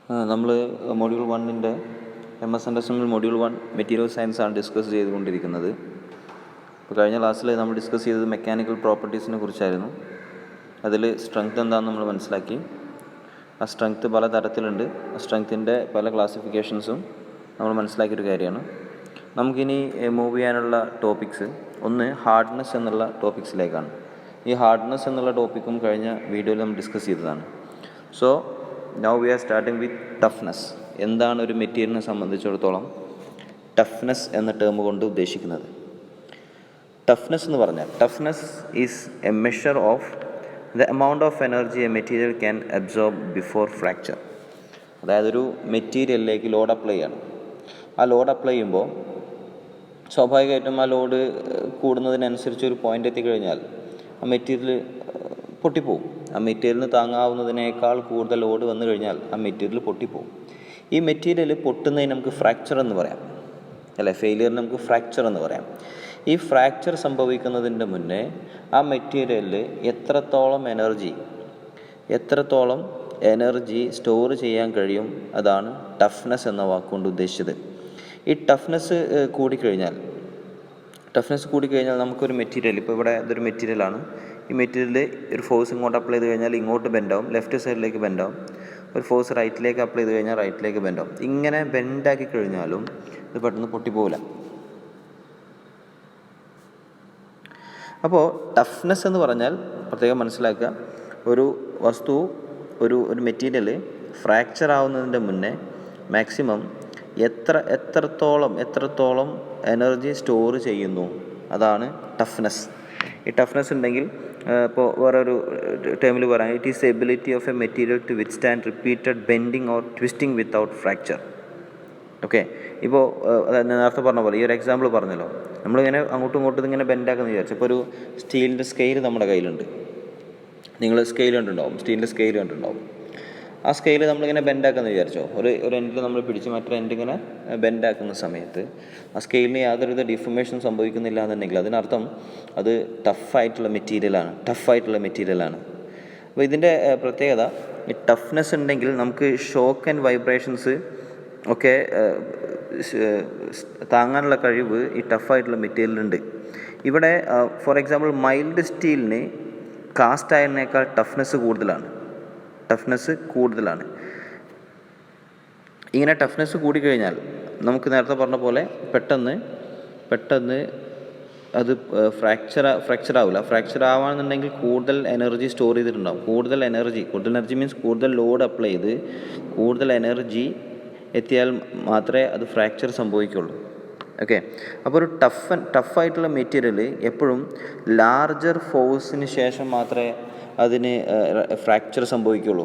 നമ്മൾ module 1 MS understanding module 1 material science ആണ് discuss ചെയ്തുകൊണ്ടിരിക്കുന്നത്. ഇപ്പോൾ കഴിഞ്ഞ ക്ലാസ്സിൽ നമ്മൾ ഡിസ്കസ് ചെയ്തത് മെക്കാനിക്കൽ പ്രോപ്പർട്ടീസിനെ കുറിച്ചായിരുന്നു. അതിൽ സ്ട്രെങ്ത് എന്താണെന്ന് നമ്മൾ മനസ്സിലാക്കി. ആ സ്ട്രെങ്ത് പല തരത്തിലുണ്ട്. ആ സ്ട്രെങ്ത്തിൻ്റെ പല ക്ലാസിഫിക്കേഷൻസും നമ്മൾ മനസ്സിലാക്കിയൊരു കാര്യമാണ്. നമുക്കിനി മൂവ് ചെയ്യാനുള്ള ടോപ്പിക്സ് ഒന്ന് ഹാർഡ്നെസ് എന്നുള്ള ടോപ്പിക്സിലേക്കാണ്. ഈ ഹാർഡ്നെസ് എന്നുള്ള ടോപ്പിക്കും കഴിഞ്ഞ വീഡിയോയിൽ നമ്മൾ ഡിസ്കസ് ചെയ്തതാണ്. So now we R starting with toughness. എന്താണ് ഒരു മെറ്റീരിയലിനെ സംബന്ധിച്ചിടത്തോളം ടഫ്നെസ് എന്ന ടേം കൊണ്ട് ഉദ്ദേശിക്കുന്നത്? ടഫ്നെസ് എന്ന് പറഞ്ഞാൽ toughness is A measure of the amount of energy A material can absorb before fracture. അതായത് ഒരു മെറ്റീരിയലിലേക്ക് ലോഡ് അപ്ലൈ ചെയ്യണം. ആ ലോഡ് അപ്ലൈ ചെയ്യുമ്പോൾ സ്വാഭാവികമായിട്ടും ആ ലോഡ് കൂടുന്നതിനനുസരിച്ച് ഒരു പോയിൻ്റ് എത്തിക്കഴിഞ്ഞാൽ ആ മെറ്റീരിയൽ പൊട്ടിപ്പോവും. ആ മെറ്റീരിയലിന് താങ്ങാവുന്നതിനേക്കാൾ കൂടുതൽ ലോഡ് വന്നു കഴിഞ്ഞാൽ ആ മെറ്റീരിയൽ പൊട്ടിപ്പോവും. ഈ മെറ്റീരിയൽ പൊട്ടുന്നതിന് നമുക്ക് ഫ്രാക്ചർ എന്ന് പറയാം, അല്ലേ? ഫെയിലിയറിന് നമുക്ക് ഫ്രാക്ചർ എന്ന് പറയാം. ഈ ഫ്രാക്ചർ സംഭവിക്കുന്നതിൻ്റെ മുന്നേ ആ മെറ്റീരിയലിൽ എത്രത്തോളം എനർജി സ്റ്റോർ ചെയ്യാൻ കഴിയും, അതാണ് ടഫ്നെസ് എന്ന വാക്കുകൊണ്ട് ഉദ്ദേശിച്ചത്. ഈ ടഫ്നെസ് കൂടിക്കഴിഞ്ഞാൽ നമുക്കൊരു മെറ്റീരിയൽ, ഇപ്പോൾ ഇവിടെ ഇതൊരു മെറ്റീരിയലാണ്. ഈ മെറ്റീരിയൽ ഒരു ഫോഴ്സ് ഇങ്ങോട്ട് അപ്ലൈ ചെയ്ത് കഴിഞ്ഞാൽ ഇങ്ങോട്ട് ബെൻഡാവും, ലെഫ്റ്റ് സൈഡിലേക്ക് ബെൻഡാവും. ഒരു ഫോഴ്സ് റൈറ്റിലേക്ക് അപ്ലൈ ചെയ്ത് കഴിഞ്ഞാൽ റൈറ്റിലേക്ക് ബെൻഡാവും. ഇങ്ങനെ ബെൻഡാക്കി കഴിഞ്ഞാലും ഇത് പെട്ടെന്ന് പൊട്ടിപ്പോവില്ല. അപ്പോൾ ടഫ്നെസ് എന്ന് പറഞ്ഞാൽ പ്രത്യേകം മനസ്സിലാക്കുക, ഒരു വസ്തു ഒരു മെറ്റീരിയൽ ഫ്രാക്ചർ ആവുന്നതിൻ്റെ മുന്നേ മാക്സിമം എത്രത്തോളം എനർജി സ്റ്റോർ ചെയ്യുന്നു, അതാണ് ടഫ്നെസ്. ഈ ടഫ്നെസ് ഉണ്ടെങ്കിൽ ഇപ്പോൾ വേറൊരു ടേമിൽ പറയാം, it is ability of a material to withstand repeated bending or twisting without fracture. Okay, ഇപ്പോൾ നേരത്തെ പറഞ്ഞ പോലെ ഈ ഒരു എക്സാമ്പിൾ പറഞ്ഞല്ലോ, നമ്മളിങ്ങനെ അങ്ങോട്ടും ഇങ്ങോട്ടും ഇങ്ങനെ ബെൻഡാക്കുന്നു വിചാരിച്ചു. ഇപ്പോൾ ഒരു സ്റ്റീലിൻ്റെ സ്കെയിൽ നമ്മുടെ കയ്യിലുണ്ട്. നിങ്ങൾ സ്കെയിൽ കണ്ടിട്ടുണ്ടാവും, സ്റ്റീലിൻ്റെ സ്കെയിൽ കണ്ടിട്ടുണ്ടാവും. ആ സ്കെയിൽ നമ്മളിങ്ങനെ ബെൻഡാക്കുന്നു വിചാരിച്ചോ. ഒരു എൻഡിൽ നമ്മൾ പിടിച്ച് മറ്റൊരു എൻഡ് ഇങ്ങനെ ബെൻഡാക്കുന്ന സമയത്ത് ആ സ്കെയിലിന് യാതൊരുവിധ ഡിഫോർമേഷൻ സംഭവിക്കുന്നില്ല എന്നുണ്ടെങ്കിൽ അതിനർത്ഥം അത് ടഫായിട്ടുള്ള മെറ്റീരിയലാണ്. അപ്പോൾ ഇതിൻ്റെ പ്രത്യേകത, ഈ ടഫ്നെസ് ഉണ്ടെങ്കിൽ നമുക്ക് ഷോക്ക് ആൻഡ് വൈബ്രേഷൻസ് ഒക്കെ താങ്ങാനുള്ള കഴിവ് ഈ ടഫായിട്ടുള്ള മെറ്റീരിയലുണ്ട്. ഇവിടെ ഫോർ എക്സാമ്പിൾ മൈൽഡ് സ്റ്റീലിന് കാസ്റ്റ് അയണിനേക്കാൾ ടഫ്നെസ് കൂടുതലാണ്. ഇങ്ങനെ ടഫ്നെസ് കൂടിക്കഴിഞ്ഞാൽ നമുക്ക് നേരത്തെ പറഞ്ഞ പോലെ പെട്ടെന്ന് അത് ഫ്രാക്ചർ ആവില്ല. ഫ്രാക്ചർ ആവാന്നുണ്ടെങ്കിൽ കൂടുതൽ എനർജി സ്റ്റോർ ചെയ്തിട്ടുണ്ടാവും. കൂടുതൽ എനർജി മീൻസ് കൂടുതൽ ലോഡ് അപ്ലൈ ചെയ്ത് കൂടുതൽ എനർജി എത്തിയാൽ മാത്രമേ അത് ഫ്രാക്ചർ സംഭവിക്കുള്ളൂ. ഓക്കെ, അപ്പോൾ ഒരു ടഫായിട്ടുള്ള മെറ്റീരിയൽ എപ്പോഴും ലാർജർ ഫോഴ്സിന് ശേഷം മാത്രമേ അതിന് ഫ്രാക്ചർ സംഭവിക്കുള്ളൂ.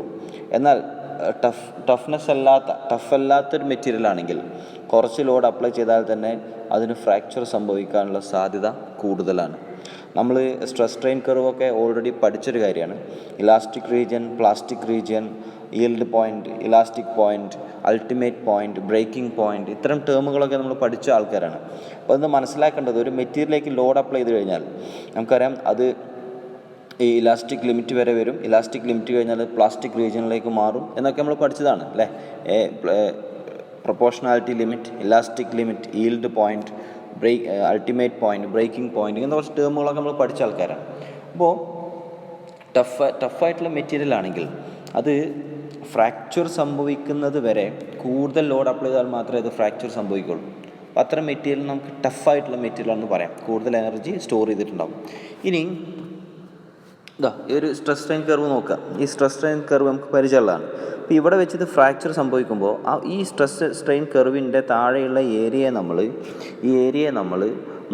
എന്നാൽ ടഫല്ലാത്തൊരു മെറ്റീരിയൽ ആണെങ്കിൽ കുറച്ച് ലോഡ് അപ്ലൈ ചെയ്താൽ തന്നെ അതിന് ഫ്രാക്ചർ സംഭവിക്കാനുള്ള സാധ്യത കൂടുതലാണ്. നമ്മൾ സ്ട്രെസ് സ്ട്രെയിൻ കർവൊക്കെ ഓൾറെഡി പഠിച്ചൊരു കാര്യമാണ്. Elastic region, plastic region, yield point, elastic point, ultimate point, breaking point, ഇത്തരം ടേമുകളൊക്കെ നമ്മൾ പഠിച്ച ആൾക്കാരാണ്. അപ്പോൾ അത് മനസ്സിലാക്കേണ്ടത്, ഒരു മെറ്റീരിയലിലേക്ക് ലോഡ് അപ്ലൈ ചെയ്ത് കഴിഞ്ഞാൽ നമുക്കറിയാം അത് ഈ ഇലാസ്റ്റിക് ലിമിറ്റ് വരെ വരും. ഇലാസ്റ്റിക് ലിമിറ്റ് കഴിഞ്ഞാൽ പ്ലാസ്റ്റിക് റീജിയനിലേക്ക് മാറും എന്നൊക്കെ നമ്മൾ പഠിച്ചതാണ്, അല്ലേ? Proportionality limit, elastic limit, yield point, ultimate point, breaking point, ഇങ്ങനത്തെ കുറച്ച് ടേമുകളൊക്കെ നമ്മൾ പഠിച്ച ആൾക്കാരാണ്. അപ്പോൾ ടഫായിട്ടുള്ള മെറ്റീരിയൽ ആണെങ്കിൽ അത് ഫ്രാക്ചർ സംഭവിക്കുന്നത് വരെ കൂടുതൽ ലോഡ് അപ്ലൈ ചെയ്താൽ മാത്രമേ അത് ഫ്രാക്ചർ സംഭവിക്കുള്ളൂ. അപ്പോൾ അത്തരം മെറ്റീരിയൽ നമുക്ക് ടഫായിട്ടുള്ള മെറ്റീരിയലാണെന്ന് പറയാം. കൂടുതൽ എനർജി സ്റ്റോർ ചെയ്തിട്ടുണ്ടാകും. ഇനി ഈ ഒരു സ്ട്രെസ് സ്ട്രെയിൻ കർവ് നോക്കുക. ഈ സ്ട്രെസ് സ്ട്രെയിൻ കർവ് നമുക്ക് പരിചയമുള്ളതാണ്. അപ്പോൾ ഇവിടെ വെച്ചിട്ട് ഫ്രാക്ചർ സംഭവിക്കുമ്പോൾ ഈ സ്ട്രെസ് സ്ട്രെയിൻ കർവിൻ്റെ താഴെയുള്ള ഏരിയയെ നമ്മൾ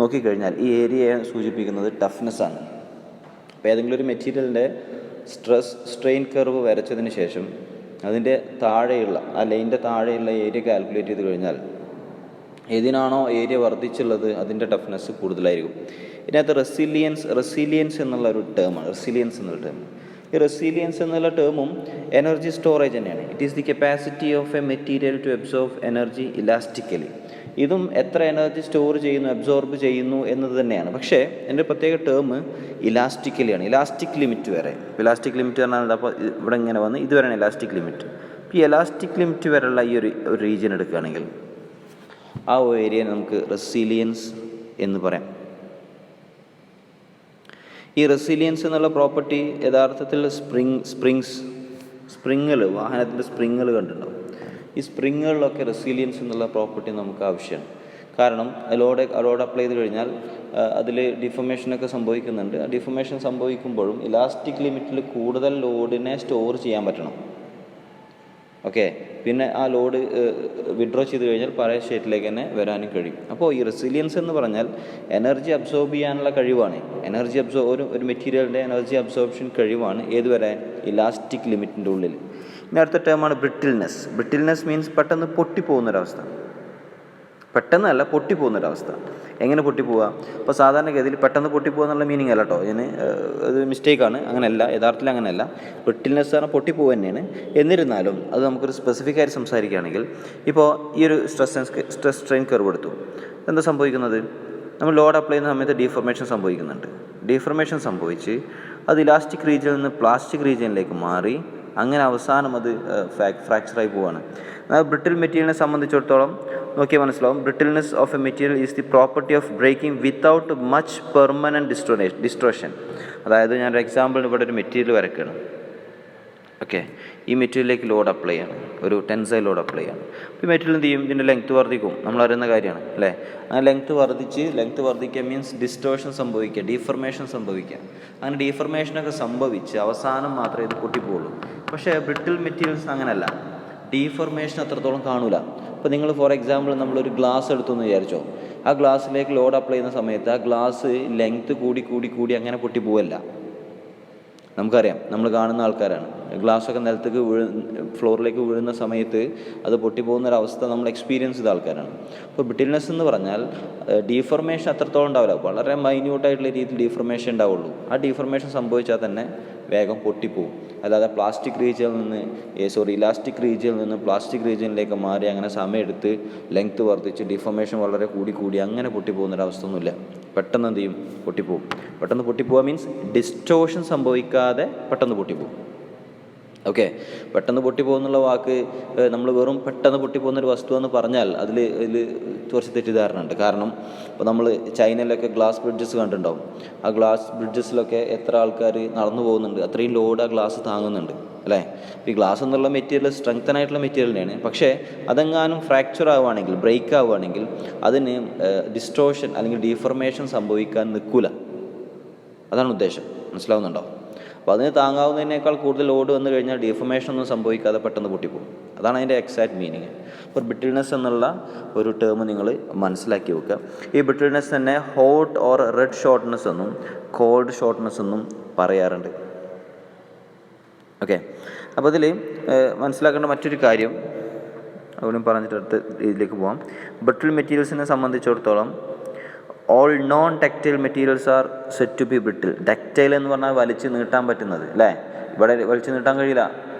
നോക്കിക്കഴിഞ്ഞാൽ ഈ ഏരിയയെ സൂചിപ്പിക്കുന്നത് ടഫ്നെസ്സാണ്. അപ്പോൾ ഏതെങ്കിലും ഒരു മെറ്റീരിയലിൻ്റെ സ്ട്രെസ് സ്ട്രെയിൻ കർവ് വരച്ചതിന് ശേഷം അതിൻ്റെ താഴെയുള്ള ആ ലൈനിൻ്റെ താഴെയുള്ള ഏരിയ കാൽക്കുലേറ്റ് ചെയ്ത് കഴിഞ്ഞാൽ ഏതിനാണോ ഏരിയ വർദ്ധിച്ചുള്ളത് അതിൻ്റെ ടഫ്നെസ് കൂടുതലായിരിക്കും. ഇതിനകത്ത് റെസിലിയൻസ് എന്നുള്ളൊരു ടേമാണ്. ഈ റെസിലിയൻസ് എന്നുള്ള ടേമും എനർജി സ്റ്റോറേജ് തന്നെയാണ്. It is the capacity of a material to absorb energy elastically. ഇതും എത്ര എനർജി സ്റ്റോർ ചെയ്യുന്നു, അബ്സോർബ് ചെയ്യുന്നു എന്നത് തന്നെയാണ്. പക്ഷേ എൻ്റെ പ്രത്യേക ടേം ഇലാസ്റ്റിക്കലിയാണ്. ഇലാസ്റ്റിക് ലിമിറ്റ് വരെ. ഇലാസ്റ്റിക് ലിമിറ്റ് പറഞ്ഞാൽ അപ്പോൾ ഇവിടെ ഇങ്ങനെ വന്ന് ഇതുവരെയാണ് ഇലാസ്റ്റിക് ലിമിറ്റ്. ഈ എലാസ്റ്റിക് ലിമിറ്റ് വരെയുള്ള ഈ ഒരു റീജിയൻ എടുക്കുകയാണെങ്കിൽ ആ ഒരു ഏരിയ നമുക്ക് റെസിലിയൻസ് എന്ന് പറയാം. ഈ റെസിലിയൻസ് എന്നുള്ള പ്രോപ്പർട്ടി യഥാർത്ഥത്തിൽ സ്പ്രിങ്ങുകൾ, വാഹനത്തിൻ്റെ സ്പ്രിങ്ങുകൾ കണ്ടിട്ടുണ്ടാവും. ഈ സ്പ്രിങ്ങുകളിലൊക്കെ റെസിലിയൻസ് എന്നുള്ള പ്രോപ്പർട്ടി നമുക്ക് ആവശ്യമാണ്. കാരണം ലോഡ് അപ്ലൈ ചെയ്ത് കഴിഞ്ഞാൽ അതിൽ ഡിഫോർമേഷനൊക്കെ സംഭവിക്കുന്നുണ്ട്. ആ ഡിഫോർമേഷൻ സംഭവിക്കുമ്പോഴും ഇലാസ്റ്റിക് ലിമിറ്റിൽ കൂടുതൽ ലോഡിനെ സ്റ്റോർ ചെയ്യാൻ പറ്റണം. ഓക്കെ, പിന്നെ ആ ലോഡ് വിഡ്രോ ചെയ്ത് കഴിഞ്ഞാൽ പഴയ സ്റ്റേറ്റിലേക്ക് തന്നെ വരാനും കഴിയും. അപ്പോൾ ഈ റെസിലിയൻസ് എന്ന് പറഞ്ഞാൽ എനർജി അബ്സോർബ് ചെയ്യാനുള്ള കഴിവാണ്. ഒരു മെറ്റീരിയലിൻ്റെ എനർജി അബ്സോർപ്ഷൻ കഴിവാണ് ഏതുവരെ? ഇലാസ്റ്റിക് ലിമിറ്റിൻ്റെ ഉള്ളിൽ. ഇനി അടുത്ത ടേമാണ് ബ്രിട്ടിൽനെസ്. ബ്രിട്ടിൽനെസ് മീൻസ് പെട്ടെന്ന് പൊട്ടിപ്പോകുന്നൊരവസ്ഥ. പെട്ടെന്നല്ല, പൊട്ടിപ്പോകുന്നൊരവസ്ഥ. എങ്ങനെ പൊട്ടിപ്പോവുക? അപ്പോൾ സാധാരണഗതിയിൽ പെട്ടെന്ന് പൊട്ടിപ്പോകുക എന്നുള്ള മീനിങ് അല്ല കേട്ടോ, ഇതിന് ഇത് മിസ്റ്റേക്കാണ്. അങ്ങനെയല്ല, യഥാർത്ഥത്തിൽ അങ്ങനെയല്ല. ബ്രിട്ടിൽനെസ് പറഞ്ഞാൽ പൊട്ടിപ്പോവുക തന്നെയാണ്. എന്നിരുന്നാലും അത് നമുക്കൊരു സ്പെസിഫിക് ആയിട്ട് സംസാരിക്കുകയാണെങ്കിൽ, ഇപ്പോൾ ഈ ഒരു സ്ട്രെസ് സ്ട്രെയിൻ കർവ് എടുത്തു. എന്താ സംഭവിക്കുന്നത്? നമ്മൾ ലോഡ് അപ്ലൈ ചെയ്യുന്ന സമയത്ത് ഡീഫോർമേഷൻ സംഭവിക്കുന്നുണ്ട്. ഡീഫോർമേഷൻ സംഭവിച്ച് അത് ഇലാസ്റ്റിക് റീജിയനിൽ നിന്ന് പ്ലാസ്റ്റിക് റീജിയനിലേക്ക് മാറി അങ്ങനെ അവസാനം അത് ഫ്രാക്ചറായി പോവുകയാണ്. ബ്രിട്ടിൽ മെറ്റീരിയലിനെ സംബന്ധിച്ചിടത്തോളം നോക്കിയാൽ മനസ്സിലാവും. Brittleness of a material is the property of breaking without much permanent distortion. അതായത് ഞാനൊരു എക്സാമ്പിളിന് ഇവിടെ ഒരു മെറ്റീരിയൽ വരയ്ക്കുകയാണ്. ഓക്കെ, ഈ മെറ്റീരിയലിലേക്ക് ലോഡ് അപ്ലൈ ചെയ്യാണ്, ഒരു ടെൻസൈൽ ലോഡ് അപ്ലൈ ചെയ്യാണ്. അപ്പോൾ ഈ മെറ്റീരിയൽ എന്ത് ചെയ്യും? ഇതിൻ്റെ ലെങ്ത്ത് വർദ്ധിക്കും. നമ്മളറിയുന്ന കാര്യമാണ് അല്ലേ? അങ്ങനെ ലെങ്ത്ത് വർദ്ധിക്കുക മീൻസ് ഡിസ്റ്റോർഷൻ സംഭവിക്കുക, ഡീഫർമേഷൻ സംഭവിക്കുക. അങ്ങനെ ഡീഫർമേഷനൊക്കെ സംഭവിച്ച് അവസാനം മാത്രമേ ഇത് പൊട്ടിപ്പോവുള്ളൂ. പക്ഷേ ബ്രിട്ടിൽ മെറ്റീരിയൽസ് അങ്ങനെയല്ല, ഡീഫർമേഷൻ അത്രത്തോളം കാണൂല. ഇപ്പോൾ നിങ്ങൾ ഫോർ എക്സാമ്പിൾ നമ്മളൊരു ഗ്ലാസ് എടുത്തു എന്ന് വിചാരിച്ചോ, ആ ഗ്ലാസ്സിലേക്ക് ലോഡ് അപ്ലൈ ചെയ്യുന്ന സമയത്ത് ആ ഗ്ലാസ് ലെങ്ത്ത് കൂടി അങ്ങനെ പൊട്ടിപ്പോവല്ല. നമുക്കറിയാം, നമ്മൾ കാണുന്ന ആൾക്കാരാണ്. ഗ്ലാസ്സൊക്കെ നിലത്തേക്ക് ഫ്ലോറിലേക്ക് വീഴുന്ന സമയത്ത് അത് പൊട്ടിപ്പോകുന്നൊരവസ്ഥ നമ്മൾ എക്സ്പീരിയൻസ് ചെയ്ത ആൾക്കാരാണ്. അപ്പോൾ ബ്രിട്ടിൽനെസ് എന്ന് പറഞ്ഞാൽ ഡീഫർമേഷൻ അത്രത്തോളം ഉണ്ടാവില്ല, വളരെ മൈന്യൂട്ടായിട്ടുള്ള രീതിയിൽ ഡീഫർമേഷൻ ഉണ്ടാവുള്ളൂ. ആ ഡീഫർമേഷൻ സംഭവിച്ചാൽ തന്നെ വേഗം പൊട്ടിപ്പോവും. അല്ലാതെ ഇലാസ്റ്റിക് റീജിയനിൽ നിന്ന് പ്ലാസ്റ്റിക് റീജിയനിലേക്ക് മാറി അങ്ങനെ സമയമെടുത്ത് ലെങ്ത്ത് വർദ്ധിച്ച് ഡിഫോർമേഷൻ വളരെ കൂടി അങ്ങനെ പൊട്ടിപ്പോകുന്നൊരവസ്ഥ ഒന്നുമില്ല. പെട്ടെന്ന് എന്ത് ചെയ്യും? പൊട്ടിപ്പോവും. പെട്ടെന്ന് പൊട്ടിപ്പോവുക മീൻസ് ഡിസ്റ്റോർഷൻ സംഭവിക്കാതെ പെട്ടെന്ന് പൊട്ടിപ്പോവും. ഓക്കെ, പെട്ടെന്ന് പൊട്ടിപ്പോകുന്നുള്ള വാക്ക് നമ്മൾ വെറും പെട്ടെന്ന് പൊട്ടിപ്പോകുന്നൊരു വസ്തു എന്ന് പറഞ്ഞാൽ അതിൽ കുറച്ച് തെറ്റിദ്ധാരണ ഉണ്ട്. കാരണം ഇപ്പോൾ നമ്മൾ ചൈനയിലൊക്കെ ഗ്ലാസ് ബ്രിഡ്ജസ് കണ്ടിട്ടുണ്ടാവും. ആ ഗ്ലാസ് ബ്രിഡ്ജസിലൊക്കെ എത്ര ആൾക്കാർ നടന്നു പോകുന്നുണ്ട്, അത്രയും ലോഡ് ആ ഗ്ലാസ് താങ്ങുന്നുണ്ട് അല്ലേ? ഈ ഗ്ലാസ് എന്നുള്ള മെറ്റീരിയൽ സ്ട്രെങ്തൻ ആയിട്ടുള്ള മെറ്റീരിയൽ തന്നെയാണ്. പക്ഷേ അതെങ്ങാനും ഫ്രാക്ചർ ആവുകയാണെങ്കിൽ, ബ്രേക്ക് ആവുകയാണെങ്കിൽ അതിന് ഡിസ്റ്റോർഷൻ അല്ലെങ്കിൽ ഡീഫർമേഷൻ സംഭവിക്കാൻ നിൽക്കില്ല. അതാണ് ഉദ്ദേശം. മനസ്സിലാവുന്നുണ്ടോ? അപ്പോൾ അതിന് താങ്ങാവുന്നതിനേക്കാൾ കൂടുതൽ ലോഡ് വന്നു കഴിഞ്ഞാൽ ഡീഫോർമേഷൻ ഒന്നും സംഭവിക്കാതെ പെട്ടെന്ന് പൊട്ടിപ്പോകും. അതാണ് അതിൻ്റെ എക്സാക്റ്റ് മീനിങ്. അപ്പോൾ ബ്രിട്ടിൽനെസ് എന്നുള്ള ഒരു ടേം നിങ്ങൾ മനസ്സിലാക്കി വെക്കുക. ഈ ബ്രിട്ടിൽനെസ് തന്നെ ഹോട്ട് ഓർ റെഡ് ഷോർട്ട്നെസ് എന്നും കോൾഡ് ഷോർട്ട്നെസ് എന്നും പറയാറുണ്ട്. ഓക്കെ, അപ്പോൾ ഇതിൽ മനസ്സിലാക്കേണ്ട മറ്റൊരു കാര്യം അവിടെ പറഞ്ഞിട്ട് അടുത്ത ഇതിലേക്ക് പോകാം. ബ്രിട്ടിൽ മെറ്റീരിയൽസിനെ സംബന്ധിച്ചിടത്തോളം all non ductile materials are said to be brittle. Ductile എന്ന് പറഞ്ഞാൽ വലിച്ച് നീട്ടാൻ പറ്റുന്നത് അല്ലേ? ഇവിടെ വലിച്ച് നീട്ടാൻ കഴിയില്ല.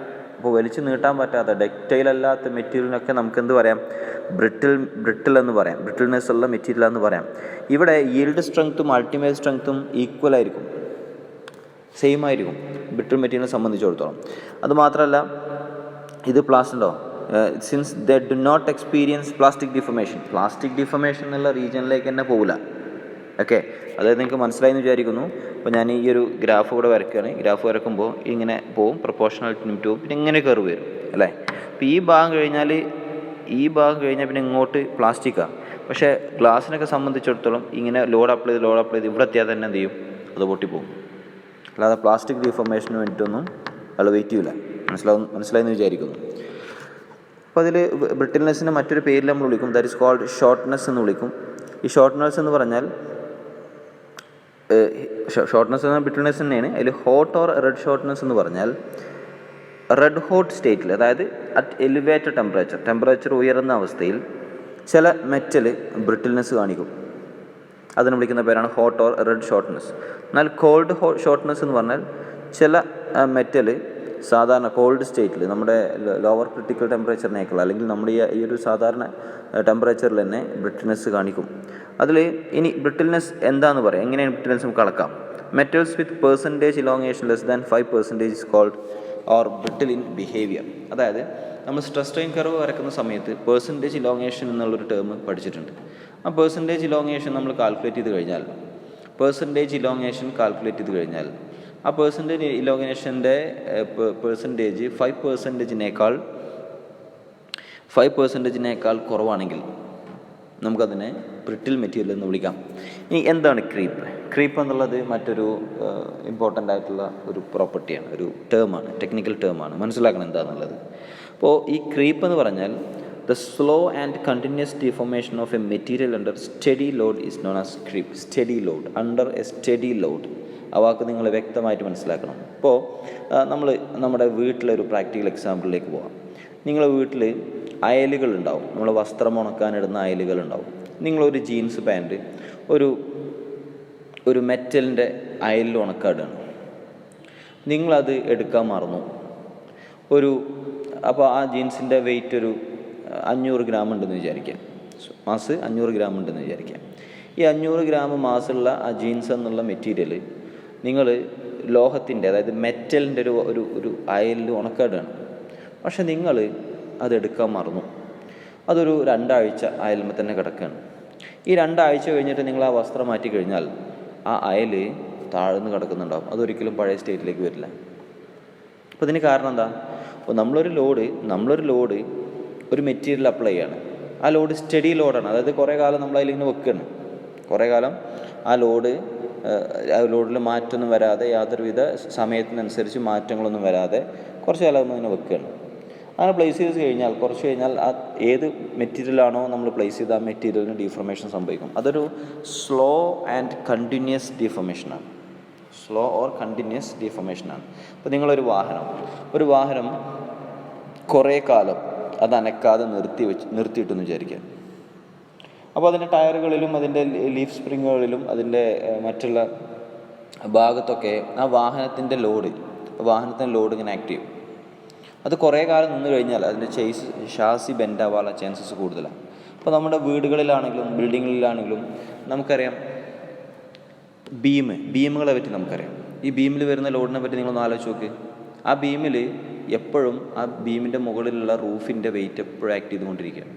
അപ്പോൾ വലിച്ച് നീട്ടാൻ പറ്റാത്ത ടെക്റ്റൈൽ അല്ലാത്ത മെറ്റീരിയലിനൊക്കെ നമുക്ക് എന്ത് പറയാം? ബ്രിട്ടിൽ എന്ന് പറയാം. ബ്രിട്ടിൽനെസ് ഉള്ള മെറ്റീരിയൽ എന്ന് പറയാം. ഇവിടെ ഈൽഡ് സ്ട്രെങ്ത്തും അൾട്ടിമേറ്റ് സ്ട്രെങ്ത്തും ഈക്വൽ ആയിരിക്കും, സെയിം ആയിരിക്കും ബ്രിട്ടിൽ മെറ്റീരിയലിനെ സംബന്ധിച്ചിടത്തോളം. അതുമാത്രമല്ല ഇത് പ്ലാസ്റ്റിക്കോ since they do not experience plastic deformation എന്നുള്ള റീജിയനിലേക്ക് തന്നെ പോകില്ല. ഓക്കെ, അതായത് നിങ്ങൾക്ക് മനസ്സിലായെന്ന് വിചാരിക്കുന്നു. അപ്പോൾ ഞാൻ ഈ ഒരു ഗ്രാഫ് കൂടെ വരയ്ക്കുകയാണ്. ഗ്രാഫ് വരക്കുമ്പോൾ ഇങ്ങനെ പോവും, പ്രൊപ്പോർഷണൽ ലിമിറ്റ് പോവും, പിന്നെ ഇങ്ങനെ കർവ് വരും അല്ലേ? അപ്പോൾ ഈ ഭാഗം കഴിഞ്ഞാൽ പിന്നെ ഇങ്ങോട്ട് പ്ലാസ്റ്റിക്കാണ്. പക്ഷേ ഗ്ലാസിനൊക്കെ സംബന്ധിച്ചിടത്തോളം ഇങ്ങനെ ലോഡ് അപ്ലൈ ചെയ്ത് ഇവിടെ എത്തിയാൽ തന്നെ എന്ത് ചെയ്യും? അത് പൊട്ടിപ്പോവും. അല്ലാതെ പ്ലാസ്റ്റിക് ഡിഫോർമേഷന് വേണ്ടിയിട്ടൊന്നും അത് വെയിറ്റ് ചെയ്യില്ല. മനസ്സിലായെന്ന് വിചാരിക്കുന്നു. അപ്പോൾ അതിൽ ബ്രിട്ടിൽനെസ്സിന് മറ്റൊരു പേരിൽ നമ്മൾ വിളിക്കും, ദാറ്റ് ഈസ് കോൾഡ് ഷോർട്ട്നെസ് എന്ന് വിളിക്കും. ഈ ഷോർട്ട്നെസ് എന്ന് പറഞ്ഞാൽ ഷോർട്ട്നെസ് എന്ന ബ്രിട്ടിൽനെസ് തന്നെയാണ്. അതിൽ ഹോട്ട് ഓർ റെഡ് ഷോർട്ട്നെസ് എന്ന് പറഞ്ഞാൽ റെഡ് ഹോട്ട് സ്റ്റേറ്റിൽ, അതായത് അറ്റ് എലിവേറ്റഡ് ടെമ്പറേച്ചർ ഉയർന്ന അവസ്ഥയിൽ ചില മെറ്റൽ ബ്രിട്ടിൽനെസ് കാണിക്കും. അതിന് വിളിക്കുന്ന പേരാണ് ഹോട്ട് ഓർ റെഡ് ഷോർട്ട്നെസ്. എന്നാൽ കോൾഡ് ഷോർട്ട്നെസ് എന്ന് പറഞ്ഞാൽ ചില മെറ്റൽ സാധാരണ കോൾഡ് സ്റ്റേറ്റിൽ നമ്മുടെ ലോവർ ക്രിട്ടിക്കൽ ടെമ്പറേച്ചറിനേക്കാൾ അല്ലെങ്കിൽ നമ്മുടെ ഈ ഒരു സാധാരണ ടെമ്പറേച്ചറിൽ തന്നെ ബ്രിട്ടിൽനെസ് കാണിക്കും. അതിൽ ഇനി ബ്രിട്ടിൽനെസ് എന്താണെന്ന് എങ്ങനെയാണ് ബ്രിട്ടിൽനെസ് നമുക്ക് അളക്കാം? Metals with percentage elongation less than 5% is called or brittle in behaviour. അതായത് നമ്മൾ സ്ട്രെസ് സ്ട്രെയിൻ കർവ് വരക്കുന്ന സമയത്ത് പെർസെൻറ്റേജ് ഇലോങ്ങേഷൻ എന്നുള്ളൊരു ടേം പഠിച്ചിട്ടുണ്ട്. ആ പെർസെൻറ്റേജ് ഇലോങ്ങേഷൻ നമ്മൾ കാൽക്കുലേറ്റ് ചെയ്ത് കഴിഞ്ഞാൽ ആ പെർസെൻറ്റേജ് ഇലോങ്ങേഷൻ്റെ പെർസെൻറ്റേജ് 5%-നേക്കാൾ കുറവാണെങ്കിൽ നമുക്കതിനെ ബ്രിട്ടിൽ മെറ്റീരിയൽ എന്ന് വിളിക്കാം. ഇനി എന്താണ് ക്രീപ്പ് എന്നുള്ളത് മറ്റൊരു ഇമ്പോർട്ടൻ്റ് ആയിട്ടുള്ള ഒരു പ്രോപ്പർട്ടിയാണ്, ഒരു ടേമാണ്, ടെക്നിക്കൽ ടേമാണ്. മനസ്സിലാക്കണം എന്താണെന്നുള്ളത്. അപ്പോൾ ഈ ക്രീപ്പ് എന്ന് പറഞ്ഞാൽ the slow and continuous deformation of a material under study Lord is known as creep. Study load, under a steady load, ആ വാക്ക് നിങ്ങൾ വ്യക്തമായിട്ട് മനസ്സിലാക്കണം. ഇപ്പോൾ നമ്മുടെ വീട്ടിലൊരു പ്രാക്ടിക്കൽ എക്സാമ്പിളിലേക്ക് പോകാം. നിങ്ങളുടെ വീട്ടിൽ അയലുകളുണ്ടാവും, നമ്മൾ വസ്ത്രം ഉണക്കാനിടുന്ന അയലുകളുണ്ടാവും. നിങ്ങളൊരു ജീൻസ് പാൻറ്റ് ഒരു മെറ്റലിൻ്റെ അയലിൽ ഉണക്കാടുകയാണ്. നിങ്ങളത് എടുക്കാൻ മറന്നു. അപ്പോൾ ആ ജീൻസിൻ്റെ വെയിറ്റ് ഒരു 500 ഗ്രാം ഉണ്ടെന്ന് വിചാരിക്കാം. മാസ് 500 ഗ്രാം ഉണ്ടെന്ന് വിചാരിക്കാം. ഈ 500 ഗ്രാം മാസുള്ള ആ ജീൻസ് എന്നുള്ള മെറ്റീരിയൽ നിങ്ങൾ ലോഹത്തിൻ്റെ, അതായത് മെറ്റലിൻ്റെ ഒരു അയലിൽ ഉണക്കാടുകയാണ്. പക്ഷെ നിങ്ങൾ അതെടുക്കാൻ മറന്നു. അതൊരു 2 ആഴ്ച അയലിന്മേൽ തന്നെ കിടക്കുകയാണ്. ഈ 2 ആഴ്ച കഴിഞ്ഞിട്ട് നിങ്ങൾ ആ വസ്ത്രം മാറ്റി കഴിഞ്ഞാൽ ആ അയൽ താഴ്ന്ന് കിടക്കുന്നുണ്ടാവും. അതൊരിക്കലും പഴയ സ്റ്റേറ്റിലേക്ക് വരില്ല. അപ്പോൾ ഇതിന് കാരണം എന്താ? അപ്പോൾ നമ്മളൊരു ലോഡ് ഒരു മെറ്റീരിയൽ അപ്ലൈ ചെയ്യാണ്. ആ ലോഡ് സ്റ്റഡി ലോഡാണ്. അതായത് കുറേ കാലം നമ്മളതിലിങ്ങനെ വെക്കുകയാണ്. കുറേ കാലം ആ ലോഡിൽ മാറ്റമൊന്നും വരാതെ, യാതൊരുവിധ സമയത്തിനനുസരിച്ച് മാറ്റങ്ങളൊന്നും വരാതെ കുറച്ച് കാലം ഇങ്ങനെ വെക്കുകയാണ്. അങ്ങനെ പ്ലേസ് ചെയ്ത് കഴിഞ്ഞാൽ കുറച്ച് കഴിഞ്ഞാൽ ആ ഏത് മെറ്റീരിയലാണോ നമ്മൾ പ്ലേസ് ചെയ്ത് ആ മെറ്റീരിയലിന് ഡീഫോർമേഷൻ സംഭവിക്കും. അതൊരു സ്ലോ ആൻഡ് കണ്ടിന്യൂസ് ഡീഫോർമേഷനാണ്. അപ്പോൾ നിങ്ങളൊരു വാഹനം കുറേ കാലം അത് അനക്കാതെ നിർത്തിയിട്ടെന്ന് വിചാരിക്കാം. അപ്പോൾ അതിൻ്റെ ടയറുകളിലും അതിൻ്റെ ലീഫ് സ്പ്രിങ്ങുകളിലും അതിൻ്റെ മറ്റുള്ള ഭാഗത്തൊക്കെ ആ വാഹനത്തിൻ്റെ ലോഡ് ഇങ്ങനെ ആക്ട് ചെയ്യും. അത് കുറേ കാലം നിന്ന് കഴിഞ്ഞാൽ അതിൻ്റെ ഷാസി ബെൻഡാവാനുള്ള ചാൻസസ് കൂടുതലാണ്. അപ്പോൾ നമ്മുടെ വീടുകളിലാണെങ്കിലും ബിൽഡിങ്ങുകളിലാണെങ്കിലും നമുക്കറിയാം ബീമുകളെ പറ്റി നമുക്കറിയാം. ഈ ബീമിൽ വരുന്ന ലോഡിനെ പറ്റി നിങ്ങളൊന്ന് ആലോചിച്ച് നോക്ക്. ആ ബീമിൽ എപ്പോഴും ആ ബീമിൻ്റെ മുകളിലുള്ള റൂഫിൻ്റെ വെയിറ്റ് എപ്പോഴും ആക്ട് ചെയ്തുകൊണ്ടിരിക്കുകയാണ്,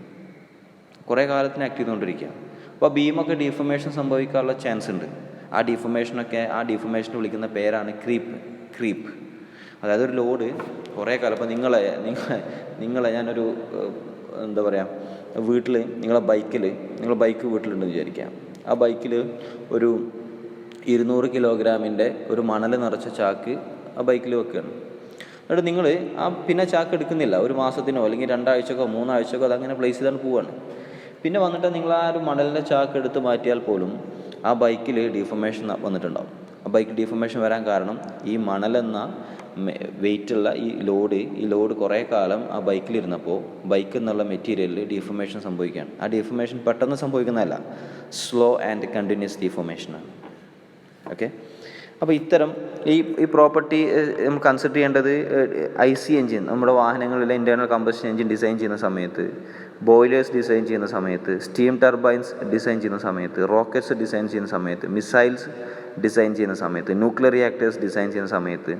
കുറേ കാലത്തിന് ആക്ട് ചെയ്തുകൊണ്ടിരിക്കുക. അപ്പോൾ ബീമൊക്കെ ഡീഫോർമേഷൻ സംഭവിക്കാനുള്ള ചാൻസ് ഉണ്ട്. ആ ഡീഫോർമേഷനെ വിളിക്കുന്ന പേരാണ് ക്രീപ്പ്. അതായത് ഒരു ലോഡ് കുറേ കാലം, ഇപ്പോൾ നിങ്ങളെ ഞാനൊരു എന്താ പറയുക, വീട്ടിൽ നിങ്ങളെ ബൈക്ക് വീട്ടിലുണ്ടെന്ന് വിചാരിക്കാം. ആ ബൈക്കിൽ ഒരു 200 കിലോഗ്രാമിൻ്റെ ഒരു മണൽ നിറച്ച ചാക്ക് ആ ബൈക്കിൽ വെക്കുകയാണ്. എന്നിട്ട് നിങ്ങൾ പിന്നെ ചാക്ക് എടുക്കുന്നില്ല. ഒരു മാസത്തിനോ അല്ലെങ്കിൽ 2 ആഴ്ചക്കോ 3 ആഴ്ചക്കോ അതങ്ങനെ പ്ലേസ് ചെയ്താണ് പോവുകയാണ്. പിന്നെ വന്നിട്ട് നിങ്ങൾ ആ ഒരു മണലിൻ്റെ ചാക്ക് എടുത്ത് മാറ്റിയാൽ പോലും ആ ബൈക്കിൽ ഡീഫോർമേഷൻ വന്നിട്ടുണ്ടാവും. ആ ബൈക്ക് ഡീഫോർമേഷൻ വരാൻ കാരണം ഈ മണലെന്ന വെയിറ്റുള്ള ഈ ലോഡ് കുറേ കാലം ആ ബൈക്കിലിരുന്നപ്പോൾ ബൈക്ക് എന്നുള്ള മെറ്റീരിയലിൽ ഡീഫോർമേഷൻ സംഭവിക്കുകയാണ്. ആ ഡീഫോർമേഷൻ പെട്ടെന്ന് സംഭവിക്കുന്നതല്ല, സ്ലോ ആൻഡ് കണ്ടിന്യൂസ് ഡീഫോർമേഷനാണ്. ഓക്കെ. അപ്പോൾ ഇത്തരം ഈ പ്രോപ്പർട്ടി നമുക്ക് കൺസിഡർ ചെയ്യേണ്ടത് IC എൻജിൻ, നമ്മുടെ വാഹനങ്ങളിലെ ഇൻറ്റേർണൽ കമ്പഷൻ എൻജിൻ ഡിസൈൻ ചെയ്യുന്ന സമയത്ത്, ബോയിലേഴ്സ് ഡിസൈൻ ചെയ്യുന്ന സമയത്ത്, സ്റ്റീം ടർബൈൻസ് ഡിസൈൻ ചെയ്യുന്ന സമയത്ത്, റോക്കറ്റ്സ് ഡിസൈൻ ചെയ്യുന്ന സമയത്ത്, മിസൈൽസ് ഡിസൈൻ ചെയ്യുന്ന സമയത്ത്, ന്യൂക്ലിയർ റിയാക്ടേഴ്സ് ഡിസൈൻ ചെയ്യുന്ന സമയത്ത്,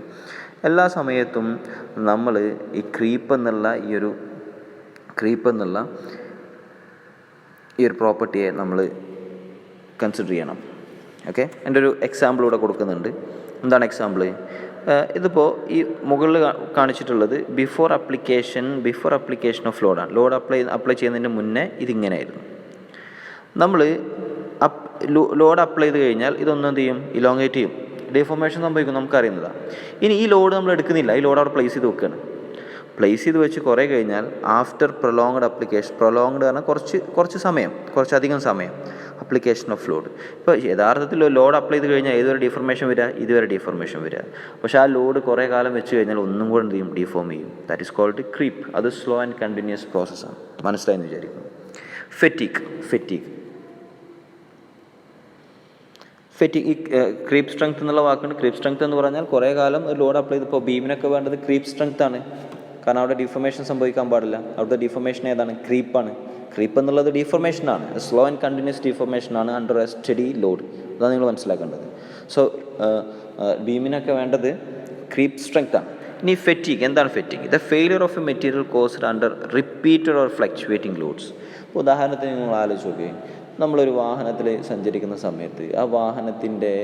എല്ലാ സമയത്തും നമ്മൾ ഈ ക്രീപ്പ് എന്നുള്ള ഈ ഒരു പ്രോപ്പർട്ടിയെ നമ്മൾ കൺസിഡർ ചെയ്യണം. ഓക്കെ. എൻ്റെ ഒരു എക്സാമ്പിൾ ഇവിടെ കൊടുക്കുന്നുണ്ട്. എന്താണ് എക്സാമ്പിൾ? ഇതിപ്പോൾ ഈ മുകളിൽ കാണിച്ചിട്ടുള്ളത് ബിഫോർ അപ്ലിക്കേഷൻ ഓഫ് ലോഡാണ്. ലോഡ് അപ്ലൈ ചെയ്യുന്നതിന് മുന്നേ ഇതിങ്ങനെയായിരുന്നു. നമ്മൾ ലോഡ് അപ്ലൈ ചെയ്ത് കഴിഞ്ഞാൽ ഇതൊന്നും എന്ത് ചെയ്യും? ഇലോങ്ങേറ്റ് ചെയ്യും, ഡീഫോർമേഷൻ സംഭവിക്കും, നമുക്കറിയുന്നതാണ്. ഇനി ഈ ലോഡ് നമ്മൾ എടുക്കുന്നില്ല, ഈ ലോഡ് അവിടെ പ്ലേസ് ചെയ്ത് വെക്കുകയാണ്. പ്ലേസ് ചെയ്ത് വെച്ച് കുറേ കഴിഞ്ഞാൽ ആഫ്റ്റർ പ്രൊലോങ്ഡ് പറഞ്ഞാൽ കുറച്ചധികം സമയം അപ്ലിക്കേഷൻ ഓഫ് ലോഡ്. ഇപ്പോൾ യഥാർത്ഥത്തിൽ ലോഡ് അപ്ലൈ ചെയ്ത് കഴിഞ്ഞാൽ ഇതുവരെ ഡീഫോർമേഷൻ വരിക. പക്ഷേ ആ ലോഡ് കുറേ കാലം വെച്ച് കഴിഞ്ഞാൽ ഒന്നും കൂടെ എന്ത് ചെയ്യും? ഡീഫോം ചെയ്യും. That is called creep. അത് സ്ലോ ആൻഡ് കണ്ടിന്യൂസ് പ്രോസസ്സാണ്. മനസ്സിലായെന്ന് വിചാരിക്കുന്നു. ഫെറ്റിക് ഈ ക്രീപ്പ് സ്ട്രെങ്ത് എന്നുള്ള വാക്കുണ്ട്. ക്രീപ്പ് സ്ട്രെങ്ത് എന്ന് പറഞ്ഞാൽ കുറേ കാലം ലോഡ് അപ്ലൈ ചെയ്ത്, ഇപ്പോൾ ബീമിനൊക്കെ വേണ്ടത് ക്രീപ്പ് സ്ട്രെങ്ത് ആണ്. കാരണം അവിടെ ഡീഫോർമേഷൻ സംഭവിക്കാൻ പാടില്ല. അവിടുത്തെ ഡീഫോർമേഷൻ ഏതാണ്? ക്രീപ്പാണ്. ക്രീപ്പ് എന്നുള്ളത് ഡീഫോർമേഷനാണ്, സ്ലോ ആൻഡ് കണ്ടിന്യൂസ് ഡീഫോർമേഷനാണ് അണ്ടർ എ സ്റ്റഡി ലോഡ്. അതാണ് നിങ്ങൾ മനസ്സിലാക്കേണ്ടത്. സോ ബീമിനൊക്കെ വേണ്ടത് ക്രീപ്പ് സ്ട്രെങ്ത് ആണ്. ഇനി ഫെറ്റീഗ് എന്താണ് fatigue? The failure of a material caused under repeated or fluctuating loads. ഇപ്പോൾ ഉദാഹരണത്തിന് നിങ്ങൾ ആലോചിച്ച് നോക്കി, നമ്മളൊരു വാഹനത്തിൽ സഞ്ചരിക്കുന്ന സമയത്ത് ആ വാഹനത്തിൻ്റെ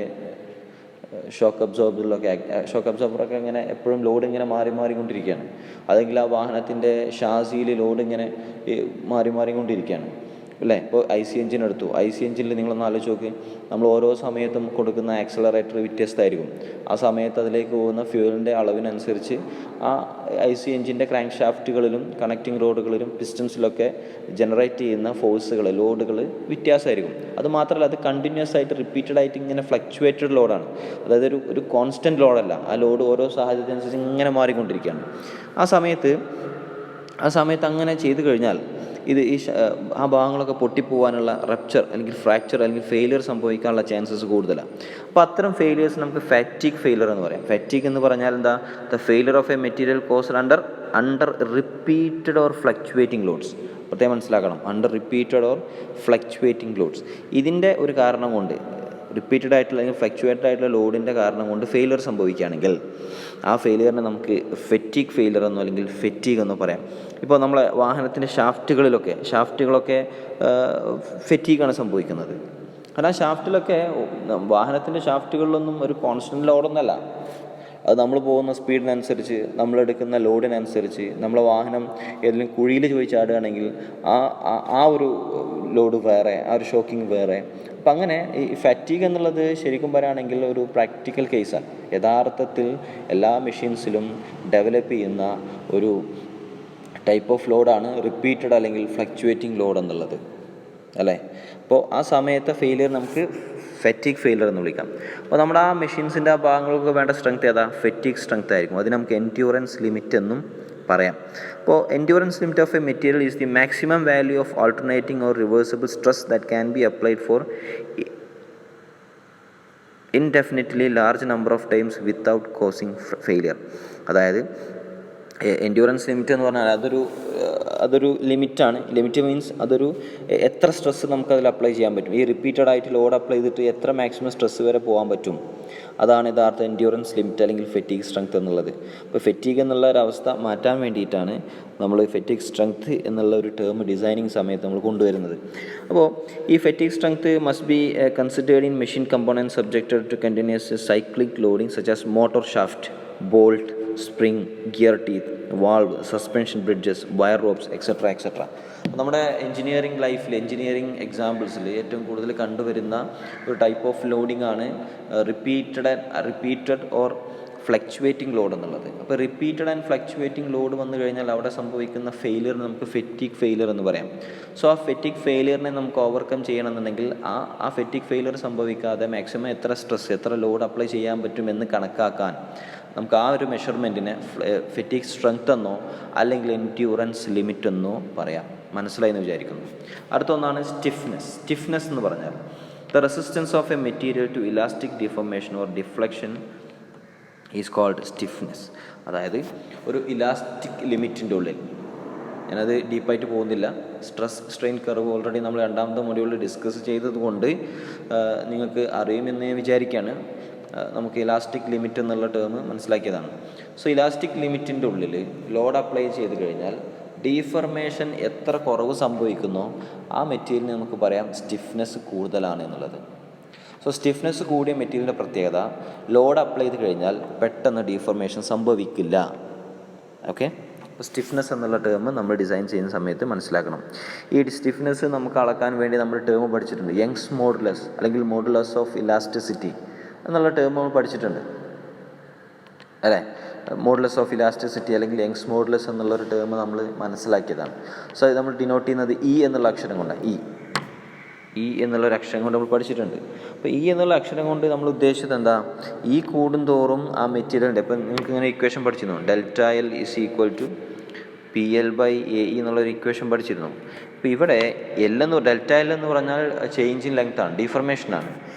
ഷോക്ക് അബ്സോർബറൊക്കെ ഇങ്ങനെ എപ്പോഴും ലോഡ് ഇങ്ങനെ മാറിക്കൊണ്ടിരിക്കുകയാണ്. അല്ലെങ്കിൽ ആ വാഹനത്തിൻ്റെ ഷാസിയിൽ ലോഡ് ഇങ്ങനെ മാറിക്കൊണ്ടിരിക്കുകയാണ് അല്ലേ? ഇപ്പോൾ IC എഞ്ചിൻ എടുത്തു. IC എഞ്ചിനിൽ നിങ്ങളൊന്ന് ആലോചിച്ച് നോക്കി, നമ്മൾ ഓരോ സമയത്തും കൊടുക്കുന്ന ആക്സലറേറ്റർ വ്യത്യസ്തമായിരിക്കും. ആ സമയത്ത് അതിലേക്ക് പോകുന്ന ഫ്യൂവലിൻ്റെ അളവിനനുസരിച്ച് ആ IC എഞ്ചിൻ്റെ ക്രാങ്ക് ഷാഫ്റ്റുകളിലും കണക്റ്റിംഗ് റോഡുകളിലും പിസ്റ്റൻസിലൊക്കെ ജനറേറ്റ് ചെയ്യുന്ന ഫോഴ്സുകൾ, ലോഡുകൾ വ്യത്യാസമായിരിക്കും. അതുമാത്രമല്ല, അത് കണ്ടിന്യൂസ് ആയിട്ട് റിപ്പീറ്റഡ് ആയിട്ട് ഇങ്ങനെ ഫ്ലക്ച്വേറ്റഡ് ലോഡാണ്. അതായത് ഒരു കോൺസ്റ്റൻറ്റ് ലോഡല്ല. ആ ലോഡ് ഓരോ സാഹചര്യത്തിനനുസരിച്ച് ഇങ്ങനെ മാറിക്കൊണ്ടിരിക്കുകയാണ്. ആ സമയത്ത് അങ്ങനെ ചെയ്തു കഴിഞ്ഞാൽ ഇത് ആ ഭാഗങ്ങളൊക്കെ പൊട്ടിപ്പോകാനുള്ള റപ്ചർ അല്ലെങ്കിൽ ഫ്രാക്ചർ അല്ലെങ്കിൽ ഫെയിലിയർ സംഭവിക്കാനുള്ള ചാൻസസ് കൂടുതലാണ്. അപ്പോൾ അത്തരം ഫെയിലിയേഴ്സ് നമുക്ക് ഫാറ്റിക് ഫെയിലിയർ എന്ന് പറയാം. ഫാറ്റിക് എന്ന് പറഞ്ഞാൽ എന്താ? The failure of a material caused under repeated or fluctuating loads. പ്രത്യേകം മനസ്സിലാക്കണം, under repeated or fluctuating loads. ഇതിൻ്റെ ഒരു കാരണം കൊണ്ട്, റിപ്പീറ്റഡ് ആയിട്ടുള്ള അല്ലെങ്കിൽ ഫ്ലക്ച്വേറ്റഡ് ആയിട്ടുള്ള ലോഡിൻ്റെ കാരണം കൊണ്ട് ഫെയിലിയർ സംഭവിക്കുകയാണെങ്കിൽ ആ ഫെയിലിയറിനെ നമുക്ക് ഫെറ്റീഗ് ഫെയിലിയർ എന്നോ അല്ലെങ്കിൽ ഫെറ്റീഗ് എന്നോ പറയാം. ഇപ്പോൾ നമ്മളെ വാഹനത്തിൻ്റെ ഷാഫ്റ്റുകളൊക്കെ ഫെറ്റീഗാണ് സംഭവിക്കുന്നത്. കാരണം ഷാഫ്റ്റിലൊക്കെ വാഹനത്തിൻ്റെ ഷാഫ്റ്റുകളിലൊന്നും ഒരു കോൺസ്റ്റൻ്റ് ലോഡൊന്നല്ല. അത് നമ്മൾ പോകുന്ന സ്പീഡിനനുസരിച്ച്, നമ്മളെടുക്കുന്ന ലോഡിനനുസരിച്ച്, നമ്മളെ വാഹനം ഏതെങ്കിലും കുഴിയിൽ പോയി ചാടുകയാണെങ്കിൽ ആ ഒരു ലോഡ് വേറെ, ആ ഒരു ഷോക്കിംഗ് വേറെ. അപ്പം അങ്ങനെ ഈ ഫാറ്റീഗ് എന്നുള്ളത് ശരിക്കും പറയുകയാണെങ്കിൽ ഒരു പ്രാക്ടിക്കൽ കേസാണ്. യഥാർത്ഥത്തിൽ എല്ലാ മെഷീൻസിലും ഡെവലപ്പ് ചെയ്യുന്ന ഒരു ടൈപ്പ് ഓഫ് ലോഡാണ് റിപ്പീറ്റഡ് അല്ലെങ്കിൽ ഫ്ലക്ച്വേറ്റിംഗ് ലോഡ് എന്നുള്ളത് അല്ലേ? അപ്പോൾ ആ സമയത്തെ ഫെയിലിയർ നമുക്ക് ഫെറ്റീഗ് ഫെയിലിയർ എന്ന് വിളിക്കാം. അപ്പോൾ നമ്മുടെ ആ മെഷീൻസിൻ്റെ ആ ഭാഗങ്ങൾക്ക് വേണ്ട സ്ട്രെങ്ത് ഏതാ? ഫെറ്റീഗ് സ്ട്രെങ്ത് ആയിരിക്കും. അതിന് നമുക്ക് എൻഡ്യൂറൻസ് ലിമിറ്റ് എന്നും പറയാം. അപ്പോൾ endurance limit of a material is the maximum value of alternating or reversible stress that can be applied for indefinitely large number of times without causing failure. അതായത് endurance limit എന്ന് പറഞ്ഞാൽ അതൊരു ലിമിറ്റാണ്. Limit means അതൊരു എത്ര stress നമുക്കതിൽ apply ചെയ്യാൻ പറ്റും. ഈ റിപ്പീറ്റഡ് ആയിട്ട് ലോഡ് അപ്ലൈ ചെയ്തിട്ട് എത്ര മാക്സിമം സ്ട്രെസ്സ് വരെ പോകാൻ പറ്റും. അതാണ് യഥാർത്ഥ എൻഡ്യൂറൻസ് ലിമിറ്റ് അല്ലെങ്കിൽ ഫെറ്റീഗ് സ്ട്രെങ്ത് എന്നുള്ളത്. അപ്പോൾ ഫെറ്റീഗ് എന്നുള്ള ഒരു അവസ്ഥ മാറ്റാൻ വേണ്ടിയിട്ടാണ് നമ്മൾ ഫെറ്റീഗ് സ്ട്രെങ്ത് എന്നുള്ള ഒരു ടേം ഡിസൈനിങ് സമയത്ത് നമ്മൾ കൊണ്ടുവരുന്നത്. അപ്പോൾ ഈ fatigue strength must be considered in machine component subjected to continuous cyclic loading such as motor shaft, bolt, spring, gear teeth, valve, suspension bridges, wire ropes etcetera. നമ്മുടെ engineering എക്സാമ്പിൾസിൽ ഏറ്റവും കൂടുതൽ കണ്ടുവരുന്ന ഒരു ടൈപ്പ് ഓഫ് ലോഡിംഗ് ആണ് repeated or fluctuating load എന്നുള്ളത്. അപ്പോൾ repeated and fluctuating load വന്നു കഴിഞ്ഞാൽ അവിടെ സംഭവിക്കുന്ന ഫെയിലിയറിന് നമുക്ക് ഫെറ്റീഗ് ഫെയിലിയർ എന്ന് പറയാം. സോ ആ ഫെറ്റീഗ് ഫെയിലിയറിനെ നമുക്ക് ഓവർകം ചെയ്യണമെന്നുണ്ടെങ്കിൽ ആ ഫെറ്റീഗ് ഫെയിലിയർ സംഭവിക്കാതെ മാക്സിമം എത്ര സ്ട്രെസ്, എത്ര ലോഡ് അപ്ലൈ ചെയ്യാൻ പറ്റുമെന്ന് കണക്കാക്കാൻ നമുക്ക് ആ ഒരു മെഷർമെൻറ്റിനെ ഫെറ്റീഗ് സ്ട്രെങ്ത് എന്നോ അല്ലെങ്കിൽ എൻഡ്യൂറൻസ് ലിമിറ്റ് എന്നോ പറയാം. മനസ്സിലായി എന്ന് വിചാരിക്കുന്നു. അടുത്തൊന്നാണ് സ്റ്റിഫ്നെസ് എന്ന് പറഞ്ഞാൽ the resistance of a material to elastic deformation or deflection is called stiffness. അതായത് ഒരു ഇലാസ്റ്റിക് ലിമിറ്റിൻ്റെ ഉള്ളിൽ, ഞാനത് ഡീപ്പായിട്ട് പോകുന്നില്ല, സ്ട്രെസ് സ്ട്രെയിൻ കർവ് ഓൾറെഡി നമ്മൾ രണ്ടാമത്തെ മൊഡ്യൂളിൽ ഡിസ്കസ് ചെയ്തതുകൊണ്ട് നിങ്ങൾക്ക് അറിയുമെന്ന് വിചാരിക്കുകയാണ്. നമുക്ക് ഇലാസ്റ്റിക് ലിമിറ്റ് എന്നുള്ള ടേം മനസ്സിലാക്കിയതാണ്. സോ ഇലാസ്റ്റിക് ലിമിറ്റിൻ്റെ ഉള്ളിൽ ലോഡ് അപ്ലൈ ചെയ്ത് കഴിഞ്ഞാൽ ഡീഫർമേഷൻ എത്ര കുറവ് സംഭവിക്കുന്നോ ആ മെറ്റീരിയലിന് നമുക്ക് പറയാം സ്റ്റിഫ്നെസ് കൂടുതലാണ് എന്നുള്ളത്. സോ സ്റ്റിഫ്നെസ് കൂടിയ മെറ്റീരിയലിൻ്റെ പ്രത്യേകത, ലോഡ് അപ്ലൈ ചെയ്ത് കഴിഞ്ഞാൽ പെട്ടെന്ന് ഡീഫർമേഷൻ സംഭവിക്കില്ല. ഓക്കെ, അപ്പോൾ സ്റ്റിഫ്നെസ് എന്നുള്ള ടേം നമ്മൾ ഡിസൈൻ ചെയ്യുന്ന സമയത്ത് മനസ്സിലാക്കണം. ഈ സ്റ്റിഫ്നെസ് നമുക്ക് അളക്കാൻ വേണ്ടി നമ്മൾ ടേം പഠിച്ചിട്ടുണ്ട്. യങ്സ് മോഡുലസ് അല്ലെങ്കിൽ മോഡുലസ് ഓഫ് ഇലാസ്റ്റിസിറ്റി എന്നുള്ള ടേം നമ്മൾ പഠിച്ചിട്ടുണ്ട് അല്ലേ? മോഡുലസ് ഓഫ് ഇലാസ്റ്റിസിറ്റി അല്ലെങ്കിൽ യങ്സ് മോഡുലസ് എന്നുള്ളൊരു ടേം നമ്മൾ മനസ്സിലാക്കിയതാണ്. സോ ഇത് നമ്മൾ ഡിനോട്ട് ചെയ്യുന്നത് ഇ എന്നുള്ള അക്ഷരം കൊണ്ടാണ്. ഇ എന്നുള്ളൊരു അക്ഷരം കൊണ്ട് നമ്മൾ പഠിച്ചിട്ടുണ്ട്. അപ്പോൾ ഇ എന്നുള്ള അക്ഷരം കൊണ്ട് നമ്മൾ ഉദ്ദേശിച്ചത് എന്താ? ഈ കൂടുന്തോറും ആ മെറ്റീരിയലിൻ്റെ, ഇപ്പം നിങ്ങൾക്ക് ഇങ്ങനെ ഇക്വേഷൻ പഠിച്ചിരുന്നു, delta L is equal to PL/AE എന്നുള്ളൊരു ഇക്വേഷൻ പഠിച്ചിരുന്നു. അപ്പോൾ ഇവിടെ ഡെൽറ്റ എൽ എന്ന് പറഞ്ഞാൽ ചേഞ്ച് ഇൻ ലെങ്ത് ആണ്, ഡീഫർമേഷനാണ്.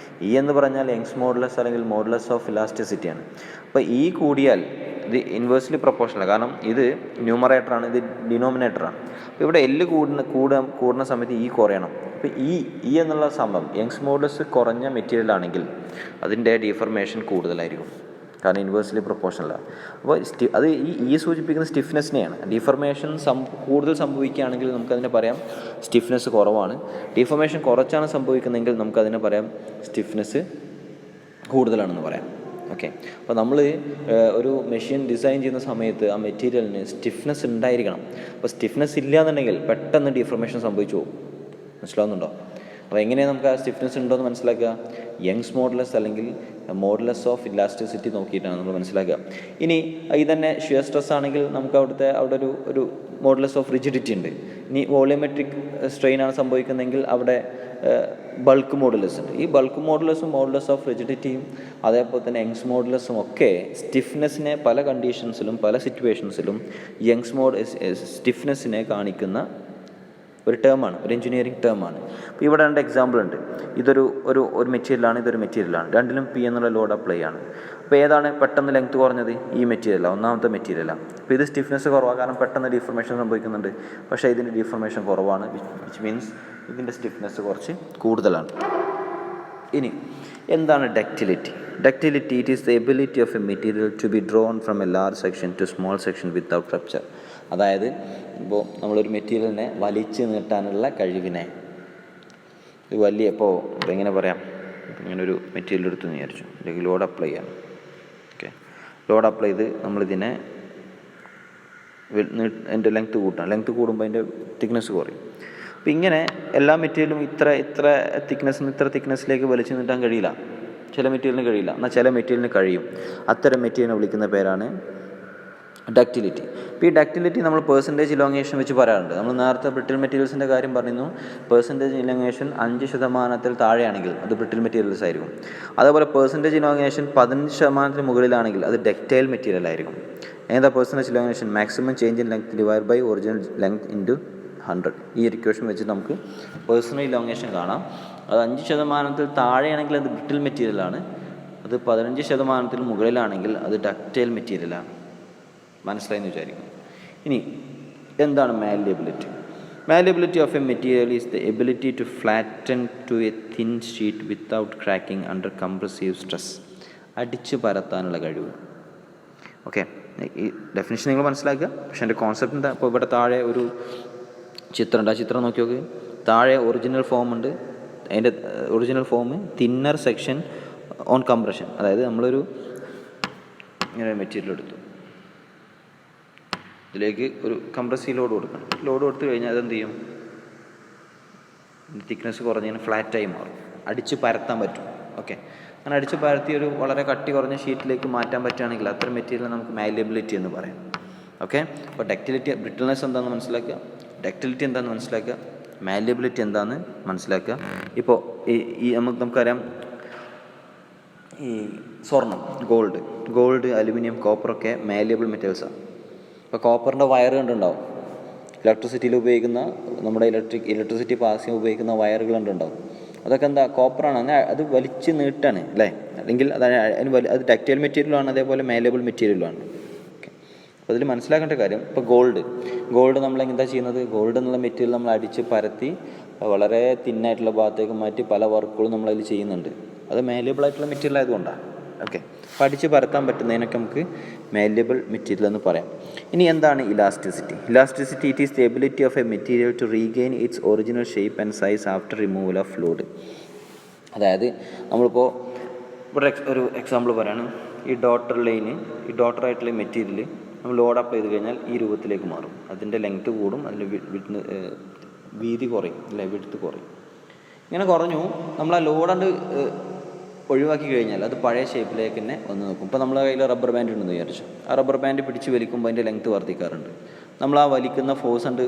ഇ എന്ന് പറഞ്ഞാൽ യങ്സ് മോഡുലസ് അല്ലെങ്കിൽ മോഡുലസ് ഓഫ് ഇലാസ്റ്റിസിറ്റിയാണ്. അപ്പോൾ ഇ കൂടിയാൽ ഇത് ഇൻവേഴ്സ്ലി പ്രൊപ്പോർഷണൽ, കാരണം ഇത് ന്യൂമറേറ്ററാണ്, ഇത് ഡിനോമിനേറ്ററാണ്. അപ്പോൾ ഇവിടെ എല്ല് കൂടുന്ന സമയത്ത് ഇ കുറയണം. അപ്പോൾ ഇ എന്നുള്ള സംഭവം യങ്സ് മോഡുലസ് കുറഞ്ഞ മെറ്റീരിയൽ ആണെങ്കിൽ അതിൻ്റെ ഡീഫർമേഷൻ കൂടുതലായിരിക്കും. കാരണം ഇൻവേഴ്സ്ലി പ്രൊപ്പോർഷണലാണ്. അപ്പോൾ അത് ഈ സൂചിപ്പിക്കുന്ന സ്റ്റിഫ്നെസ്സിനെയാണ്. ഡീഫർമേഷൻ കൂടുതൽ സംഭവിക്കുകയാണെങ്കിൽ നമുക്കതിനെ പറയാം സ്റ്റിഫ്നെസ് കുറവാണ്. ഡീഫർമേഷൻ കുറച്ചാണ് സംഭവിക്കുന്നതെങ്കിൽ നമുക്കതിനെ പറയാം സ്റ്റിഫ്നെസ് കൂടുതലാണെന്ന് പറയാം. ഓക്കെ, അപ്പോൾ നമ്മൾ ഒരു മെഷീൻ ഡിസൈൻ ചെയ്യുന്ന സമയത്ത് ആ മെറ്റീരിയലിന് സ്റ്റിഫ്നെസ് ഉണ്ടായിരിക്കണം. അപ്പോൾ സ്റ്റിഫ്നെസ് ഇല്ല എന്നുണ്ടെങ്കിൽ പെട്ടെന്ന് ഡീഫർമേഷൻ സംഭവിച്ചു പോകും. മനസ്സിലാവുന്നുണ്ടോ? അപ്പോൾ എങ്ങനെയാണ് നമുക്ക് ആ സ്റ്റിഫ്നെസ് ഉണ്ടോ എന്ന് മനസ്സിലാക്കുക? യങ്സ് മോഡുലസ് അല്ലെങ്കിൽ മോഡുലസ് ഓഫ് ഇലാസ്റ്റിസിറ്റി നോക്കിയിട്ടാണ് നമ്മൾ മനസ്സിലാക്കുക. ഇനി ഇതന്നെ ഷിയർ സ്ട്രെസ് ആണെങ്കിൽ നമുക്ക് അവിടെ ഒരു മോഡുലസ് ഓഫ് റിജിഡിറ്റി ഉണ്ട്. ഇനി വോളിയോമെട്രിക് സ്ട്രെയിൻ ആണ് സംഭവിക്കുന്നതെങ്കിൽ അവിടെ ബൾക്ക് മോഡുലസ് ഉണ്ട്. ഈ ബൾക്ക് മോഡുലസും മോഡുലസ് ഓഫ് റിജിഡിറ്റിയും അതേപോലെ തന്നെ യങ്സ് മോഡുലസും ഒക്കെ സ്റ്റിഫ്നെസ്സിനെ പല കണ്ടീഷൻസിലും പല സിറ്റുവേഷൻസിലും സ്റ്റിഫ്നെസ്സിനെ കാണിക്കുന്ന ഒരു ടേമാണ്, ഒരു എഞ്ചിനീയറിംഗ് ടേമാണ്. അപ്പോൾ ഇവിടെ 2 എക്സാമ്പിൾ ഉണ്ട്. ഇതൊരു മെറ്റീരിയലാണ്, ഇതൊരു മെറ്റീരിയലാണ്. രണ്ടിലും പി എന്നുള്ള ലോഡ് അപ്ലൈ ആണ്. അപ്പോൾ ഏതാണ് പെട്ടെന്ന് ലെങ്ത് കുറഞ്ഞത്? ഈ മെറ്റീരിയലാണ്, ഒന്നാമത്തെ മെറ്റീരിയലാണ്. അപ്പോൾ ഇത് സ്റ്റിഫ്നെസ് കുറവാണ്, കാരണം പെട്ടെന്ന് ഡീഫർമേഷൻ സംഭവിക്കുന്നുണ്ട്. പക്ഷേ ഇതിൻ്റെ ഡീഫർമേഷൻ കുറവാണ്, വിച്ച് മീൻസ് ഇതിൻ്റെ സ്റ്റിഫ്നെസ് കുറച്ച് കൂടുതലാണ്. ഇനി എന്താണ് ductility? Ductility it is the ability of a material to be drawn from a large section to small section without rupture. അതായത് ഇപ്പോൾ നമ്മളൊരു മെറ്റീരിയലിനെ വലിച്ച് നീട്ടാനുള്ള കഴിവിനെ ഇപ്പോൾ എങ്ങനെ പറയാം, ഇങ്ങനൊരു മെറ്റീരിയൽ എടുത്ത് വിചാരിച്ചു, അല്ലെങ്കിൽ ലോഡ് അപ്ലൈ ചെയ്യണം. ഓക്കെ, ലോഡ് അപ്ലൈ ചെയ്ത് നമ്മളിതിനെ അതിൻ്റെ ലെങ്ത്ത് കൂട്ടണം. ലെങ്ത്ത് കൂടുമ്പോൾ അതിൻ്റെ തിക്നെസ് കുറയും. അപ്പോൾ ഇങ്ങനെ എല്ലാ മെറ്റീരിയലും ഇത്ര തിക്നെസ്സിലേക്ക് വലിച്ചു നീട്ടാൻ കഴിയില്ല. ചില മെറ്റീരിയലിന് കഴിയില്ല, എന്നാൽ ചില മെറ്റീരിയലിന് കഴിയും. അത്തരം മെറ്റീരിയലിനെ വിളിക്കുന്ന പേരാണ് ഡക്റ്റിലിറ്റി. ഇപ്പോൾ ഈ ഡക്റ്റിലിറ്റി നമ്മൾ പെർസെൻറ്റേജ് ഇലോങ്ങേഷൻ വെച്ച് പറയാറുണ്ട്. നമ്മൾ നേരത്തെ ബ്രിട്ടിൽ മെറ്റീരിയൽസിൻ്റെ കാര്യം പറയുന്നു. പെർസെൻറ്റേജ് ഇലോങ്ങേഷൻ 5% താഴെയാണെങ്കിൽ അത് ബ്രിട്ടിൽ മെറ്റീരിയൽസ് ആയിരിക്കും. അതേപോലെ പെർസെൻറ്റേജ് ഇലോങ്ങേഷൻ 15% മുകളിലാണെങ്കിൽ അത് ഡക്റ്റൈൽ മെറ്റീരിയൽ ആയിരിക്കും. എന്താ percentage elongation? Maximum change in length divide by original length into 100. ഈ ഇക്വേഷൻ വെച്ച് നമുക്ക് പേഴ്സണൽ ഇലോങ്ങേഷൻ കാണാം. അത് 5% താഴെയാണെങ്കിൽ അത് ബ്രിട്ടിൽ മെറ്റീരിയലാണ്. അത് 15% മുകളിലാണെങ്കിൽ അത് ഡക്റ്റൈൽ മെറ്റീരിയലാണ്. മനസ്സിലായെന്ന് വിചാരിക്കുന്നു. ഇനി എന്താണ് malleability? Malleability of a material is the ability to flatten to a thin sheet without cracking under compressive stress. അടിച്ച് പരത്താനുള്ള കഴിവ്. ഓക്കെ, ഈ ഡെഫിനിഷൻ നിങ്ങൾ മനസ്സിലാക്കുക. പക്ഷേ എൻ്റെ കോൺസെപ്റ്റ് എന്താ? ഇപ്പോൾ ഇവിടെ താഴെ ഒരു ചിത്രമുണ്ട്. ആ ചിത്രം നോക്കി നോക്ക്. താഴെ ഒറിജിനൽ ഫോം ഉണ്ട്. അതിൻ്റെ original form thinner section on compression. അതായത് നമ്മളൊരു ഇങ്ങനെ മെറ്റീരിയൽ എടുത്തു, ഇതിലേക്ക് ഒരു കംപ്രസീവ് ലോഡ് കൊടുക്കണം. ലോഡ് കൊടുത്തു കഴിഞ്ഞാൽ അതെന്ത് ചെയ്യും? തിക്നെസ് കുറഞ്ഞതിന് ഫ്ലാറ്റായി മാറും. അടിച്ച് പരത്താൻ പറ്റും. ഓക്കെ, അങ്ങനെ അടിച്ച് പരത്തി ഒരു വളരെ കട്ടി കുറഞ്ഞ ഷീറ്റിലേക്ക് മാറ്റാൻ പറ്റുകയാണെങ്കിൽ അത്തരം മെറ്റീരിയൽ നമുക്ക് മാലിയബിലിറ്റി എന്ന് പറയാം. ഓക്കെ, അപ്പോൾ ഡക്റ്റിലിറ്റി, ബ്രിട്ടിൽനെസ് എന്താണെന്ന് മനസ്സിലാക്കുക, ഡക്റ്റിലിറ്റി എന്താണെന്ന് മനസ്സിലാക്കുക, മാലിയബിലിറ്റി എന്താണെന്ന് മനസ്സിലാക്കുക. ഇപ്പോൾ ഈ നമുക്കറിയാം ഈ സ്വർണം, ഗോൾഡ്, അലുമിനിയം, കോപ്പറൊക്കെ മാലിയബിൾ മെറ്റൽസാണ്. ഇപ്പോൾ കോപ്പറിൻ്റെ വയർ കണ്ടുണ്ടാവും. ഇലക്ട്രിസിറ്റിയിൽ ഉപയോഗിക്കുന്ന നമ്മുടെ ഇലക്ട്രിസിറ്റി പാസ് ചെയ്യാൻ ഉപയോഗിക്കുന്ന വയറുകൾ കണ്ടുണ്ടാവും. അതൊക്കെ എന്താ? കോപ്പറാണ്. അത് വലിച്ച് നീട്ടാണ് അല്ലേ? അല്ലെങ്കിൽ അത് ഡക്റ്റൈൽ മെറ്റീരിയലാണ്, അതേപോലെ മാലിയബിൾ മെറ്റീരിയലുമാണ്. ഓക്കെ, അപ്പോൾ അതിൽ മനസ്സിലാക്കേണ്ട കാര്യം, ഇപ്പോൾ ഗോൾഡ് നമ്മൾ എന്താ ചെയ്യുന്നത്? ഗോൾഡ് എന്നുള്ള മെറ്റീരിയൽ നമ്മൾ അടിച്ച് പരത്തി വളരെ തിന്നായിട്ടുള്ള ഭാഗത്തേക്ക് മാറ്റി പല വർക്കുകളും നമ്മളതിൽ ചെയ്യുന്നുണ്ട്. അത് മാലിയബിൾ ആയിട്ടുള്ള മെറ്റീരിയൽ ആയതുകൊണ്ടാണ്. ഓക്കെ, അപ്പോൾ അടിച്ച് പരത്താൻ പറ്റുന്നതിനൊക്കെ നമുക്ക് മാലിയബിൾ മെറ്റീരിയൽ എന്ന് പറയാം. ഇനി എന്താണ് elasticity? Elasticity it is the ability of a material to regain its original shape and size after removal of load. അതായത് നമ്മളിപ്പോൾ ഇവിടെ ഒരു എക്സാമ്പിൾ പറയുകയാണ്. ഈ ഡോട്ടറായിട്ടുള്ള മെറ്റീരിയൽ നമ്മൾ ലോഡ് അപ്പ് ചെയ്ത് കഴിഞ്ഞാൽ ഈ രൂപത്തിലേക്ക് മാറും. അതിൻ്റെ ലെങ്ത്ത് കൂടും, അതിൻ്റെ വീതി കുറയും അല്ലേ, വിഡ്ത്ത് കുറയും. ഇങ്ങനെ കുറഞ്ഞു നമ്മൾ ആ ലോഡാണ്ട് ഒഴിവാക്കി കഴിഞ്ഞാൽ അത് പഴയ ഷേപ്പിലേക്ക് തന്നെ വന്ന് നോക്കും. ഇപ്പോൾ നമ്മളെ കയ്യിൽ റബ്ബർ ബാൻഡ് ഉണ്ടെന്ന് വിചാരിച്ചു. ആ റബ്ബർ ബാൻഡ് പിടിച്ച് വലിക്കുമ്പോൾ അതിൻ്റെ ലെങ്ത്ത് വർദ്ധിക്കാറുണ്ട്. നമ്മൾ ആ വലിക്കുന്ന ഫോഴ്സ് കണ്ട്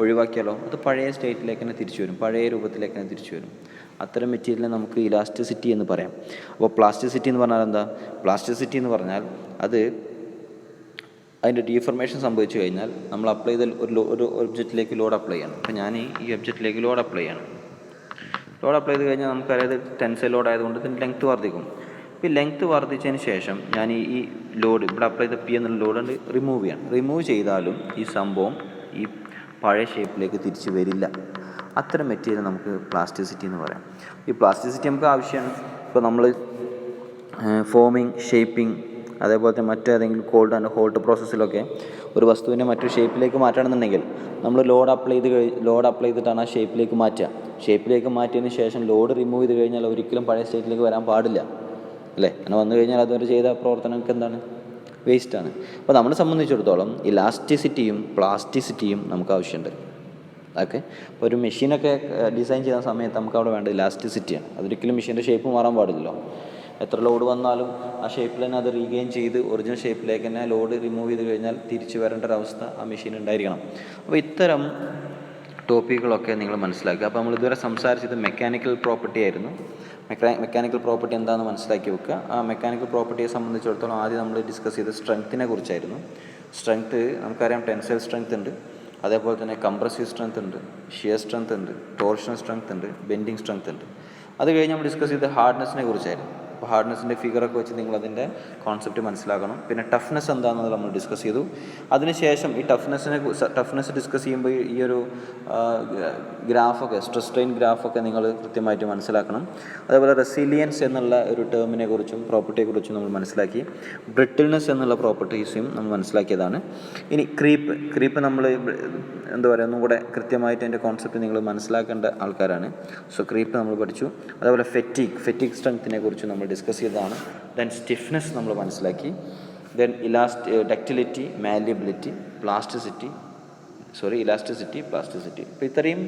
ഒഴിവാക്കിയാലോ അത് പഴയ സ്റ്റേറ്റിലേക്ക് തന്നെ തിരിച്ചു വരും, പഴയ രൂപത്തിലേക്ക് തന്നെ തിരിച്ചു വരും. അത്തരം മെറ്റീരിയലിനെ നമുക്ക് ഇലാസ്റ്റിസിറ്റി എന്ന് പറയാം. അപ്പോൾ പ്ലാസ്റ്റിസിറ്റി എന്ന് പറഞ്ഞാൽ എന്താ? പ്ലാസ്റ്റിസിറ്റി എന്ന് പറഞ്ഞാൽ അത് അതിൻ്റെ ഡീഫർമേഷൻ സംഭവിച്ചു കഴിഞ്ഞാൽ നമ്മൾ അപ്ലൈ ചെയ്ത ഒരു ഒബ്ജക്റ്റിലേക്ക് ലോഡ് അപ്ലൈ ചെയ്യണം. അപ്പോൾ ഞാൻ ഈ ഒബ്ജക്റ്റിലേക്ക് ലോഡ് അപ്ലൈ ചെയ്യണം. ലോഡ് അപ്ലൈ ചെയ്ത് കഴിഞ്ഞാൽ നമുക്കറിയാതെ ടെൻസൈൽ ലോഡ് ആയതുകൊണ്ട് ഇതിൻ്റെ ലെങ്ത്ത് വർദ്ധിക്കും. അപ്പോൾ ഈ ലെങ്ത്ത് വർദ്ധിച്ചതിന് ശേഷം ഞാൻ ഈ ലോഡ് ഇവിടെ അപ്ലൈ ചെയ്ത പി എന്നുള്ള ലോഡ് റിമൂവ് ചെയ്യണം. റിമൂവ് ചെയ്താലും ഈ സംഭവം ഈ പഴയ ഷേപ്പിലേക്ക് തിരിച്ച് വരില്ല. അത്തരം മെറ്റീരിയൽ നമുക്ക് പ്ലാസ്റ്റിസിറ്റി എന്ന് പറയാം. ഈ പ്ലാസ്റ്റിസിറ്റി നമുക്ക് ആവശ്യമാണ്. ഇപ്പോൾ നമ്മൾ ഫോമിങ്, ഷേപ്പിംഗ്, അതേപോലെ മറ്റേതെങ്കിലും കോൾഡ് ആൻഡ് ഹോൾഡ് പ്രോസസ്സിലൊക്കെ ഒരു വസ്തുവിനെ മറ്റൊരു ഷേപ്പിലേക്ക് മാറ്റണമെന്നുണ്ടെങ്കിൽ നമ്മൾ ലോഡ് അപ്ലൈ ചെയ്തിട്ടാണ് ആ ഷേപ്പിലേക്ക് മാറ്റുക. ഷേപ്പിലേക്ക് മാറ്റിയതിന് ശേഷം ലോഡ് റിമൂവ് ചെയ്ത് കഴിഞ്ഞാൽ ഒരിക്കലും പഴയ സ്റ്റേറ്റിലേക്ക് വരാൻ പാടില്ല അല്ലേ? അങ്ങനെ വന്നു കഴിഞ്ഞാൽ അതുവരെ ചെയ്ത പ്രവർത്തനങ്ങൾക്ക് എന്താണ്? വേസ്റ്റാണ്. അപ്പോൾ നമ്മളെ സംബന്ധിച്ചിടത്തോളം ഇലാസ്റ്റിസിറ്റിയും പ്ലാസ്റ്റിസിറ്റിയും നമുക്ക് ആവശ്യമുണ്ട്. ഓക്കെ, അപ്പോൾ ഒരു മെഷീനൊക്കെ ഡിസൈൻ ചെയ്യുന്ന സമയത്ത് നമുക്ക് അവിടെ വേണ്ടത് ഇലാസ്റ്റിസിറ്റിയാണ്. അതൊരിക്കലും മെഷീൻ്റെ ഷേപ്പ് മാറാൻ പാടില്ലല്ലോ. എത്ര ലോഡ് വന്നാലും ആ ഷേപ്പിൽ തന്നെ അത് റീഗെയിൻ ചെയ്ത് ഒറിജിനൽ ഷേപ്പിലേക്ക് തന്നെ ലോഡ് റിമൂവ് ചെയ്ത് കഴിഞ്ഞാൽ തിരിച്ചു വരേണ്ട ഒരവസ്ഥ ആ മെഷീൻ ഉണ്ടായിരിക്കണം. അപ്പോൾ ഇത്തരം ടോപ്പിക്കുകളൊക്കെ നിങ്ങൾ മനസ്സിലാക്കുക. അപ്പോൾ നമ്മൾ ഇതുവരെ സംസാരിച്ചത് മെക്കാനിക്കൽ പ്രോപ്പർട്ടി ആയിരുന്നു. മെക്കാനിക്കൽ പ്രോപ്പർട്ടി എന്താണെന്ന് മനസ്സിലാക്കി വെക്കുക. ആ മെക്കാനിക്കൽ പ്രോപ്പർട്ടിയെ സംബന്ധിച്ചിടത്തോളം ആദ്യം നമ്മൾ ഡിസ്കസ് ചെയ്ത് സ്ട്രെങ്ത്തിനെ കുറിച്ചായിരുന്നു. സ്ട്രെങ്ത്ത് നമുക്കറിയാം, ടെൻസൈൽ സ്ട്രെങ്ത് ഉണ്ട്, അതേപോലെ തന്നെ കംപ്രസീവ് സ്ട്രെങ്ത് ഉണ്ട്, ഷിയർ സ്ട്രെങ്ത് ഉണ്ട്, ടോർഷണൽ സ്ട്രെങ്ത് ഉണ്ട്, ബെൻഡിങ് സ്ട്രെങ്ത് ഉണ്ട്. അത് കഴിഞ്ഞ് നമ്മൾ ഡിസ്കസ് ചെയ്ത് ഹാർഡ്നെസ്സിനെ കുറിച്ചായിരുന്നു. അപ്പോൾ ഹാർഡ്നെസ്സിൻ്റെ ഫിഗറൊക്കെ വെച്ച് നിങ്ങളതിൻ്റെ കോൺസെപ്റ്റ് മനസ്സിലാക്കണം. പിന്നെ ടഫ്നെസ് എന്താണെന്നത് നമ്മൾ ഡിസ്കസ് ചെയ്തു. അതിനുശേഷം ഈ ടഫ്നെസ് ഡിസ്കസ് ചെയ്യുമ്പോൾ ഈ ഒരു ഗ്രാഫൊക്കെ, സ്ട്രെസ് സ്ട്രെയിൻ ഗ്രാഫൊക്കെ നിങ്ങൾ കൃത്യമായിട്ട് മനസ്സിലാക്കണം. അതേപോലെ റെസിലിയൻസ് എന്നുള്ള ഒരു ടേമിനെ കുറിച്ചും പ്രോപ്പർട്ടിയെക്കുറിച്ചും നമ്മൾ മനസ്സിലാക്കി. ബ്രിട്ടിൽനെസ് എന്നുള്ള പ്രോപ്പർട്ടീസും നമ്മൾ മനസ്സിലാക്കിയതാണ്. ഇനി ക്രീപ്പ് നമ്മൾ എന്താ പറയുക, ഒന്നും കൂടെ കൃത്യമായിട്ട് അതിൻ്റെ കോൺസെപ്റ്റ് നിങ്ങൾ മനസ്സിലാക്കേണ്ട ആൾക്കാരാണ്. സോ ക്രീപ്പ് നമ്മൾ പഠിച്ചു. അതേപോലെ ഫെറ്റിക് സ്ട്രെങ്ത്തിനെ കുറിച്ച് നമ്മൾ ഡിസ്കസ് ചെയ്തതാണ്. ദെൻ സ്റ്റിഫ്നെസ് നമ്മൾ മനസ്സിലാക്കി. Then ductility, malleability, elasticity, plasticity. അപ്പോൾ ഇത്രയും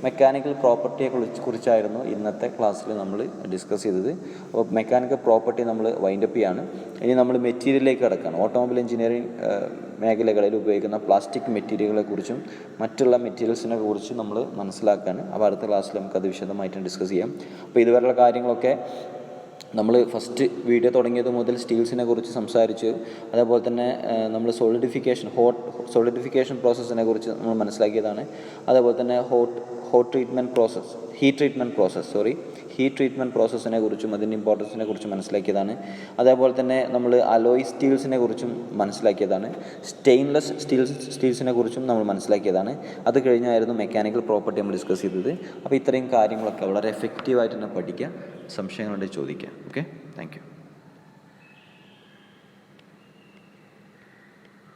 മെക്കാനിക്കൽ പ്രോപ്പർട്ടിയെ കുറിച്ചായിരുന്നു ഇന്നത്തെ ക്ലാസ്സിൽ നമ്മൾ ഡിസ്കസ് ചെയ്തത്. അപ്പോൾ മെക്കാനിക്കൽ പ്രോപ്പർട്ടി നമ്മൾ വൈൻഡപ്പ് ചെയ്യാണ്. ഇനി നമ്മൾ മെറ്റീരിയലിലേക്ക് കിടക്കുകയാണ്. ഓട്ടോമൊബൈൽ എഞ്ചിനീയറിംഗ് മേഖലകളിൽ ഉപയോഗിക്കുന്ന പ്ലാസ്റ്റിക് മെറ്റീരിയലുകളെ കുറിച്ചും മറ്റുള്ള മെറ്റീരിയൽസിനെ കുറിച്ചും നമ്മൾ മനസ്സിലാക്കുകയാണ്. അപ്പോൾ അടുത്ത ക്ലാസ്സിൽ നമുക്കത് വിശദമായിട്ട് ഡിസ്കസ് ചെയ്യാം. അപ്പോൾ ഇതുവരെയുള്ള കാര്യങ്ങളൊക്കെ നമ്മൾ ഫസ്റ്റ് വീഡിയോ തുടങ്ങിയത് മുതൽ സ്റ്റീൽസിനെ കുറിച്ച് സംസാരിച്ചു. അതേപോലെ തന്നെ നമ്മൾ സോളിഡിഫിക്കേഷൻ പ്രോസസ്സിനെ കുറിച്ച് നമ്മൾ മനസ്സിലാക്കിയതാണ്. അതേപോലെ തന്നെ ഹീറ്റ് ട്രീറ്റ്മെൻറ്റ് പ്രോസസ്സിനെ കുറിച്ചും അതിൻ്റെ ഇമ്പോർട്ടൻസിനെ കുറിച്ചും മനസ്സിലാക്കിയതാണ്. അതേപോലെ തന്നെ നമ്മൾ അലോയ് സ്റ്റീൽസിനെ കുറിച്ചും മനസ്സിലാക്കിയതാണ്. സ്റ്റെയിൻലെസ് സ്റ്റീൽസിനെ കുറിച്ചും നമ്മൾ മനസ്സിലാക്കിയതാണ്. അത് കഴിഞ്ഞായിരുന്നു മെക്കാനിക്കൽ പ്രോപ്പർട്ടി നമ്മൾ ഡിസ്കസ് ചെയ്തത്. അപ്പോൾ ഇത്രയും കാര്യങ്ങളൊക്കെ വളരെ എഫക്റ്റീവായിട്ട് തന്നെ പഠിക്കുക. സംശയങ്ങളുണ്ടെങ്കിൽ ചോദിക്കുക. Okay, thank you.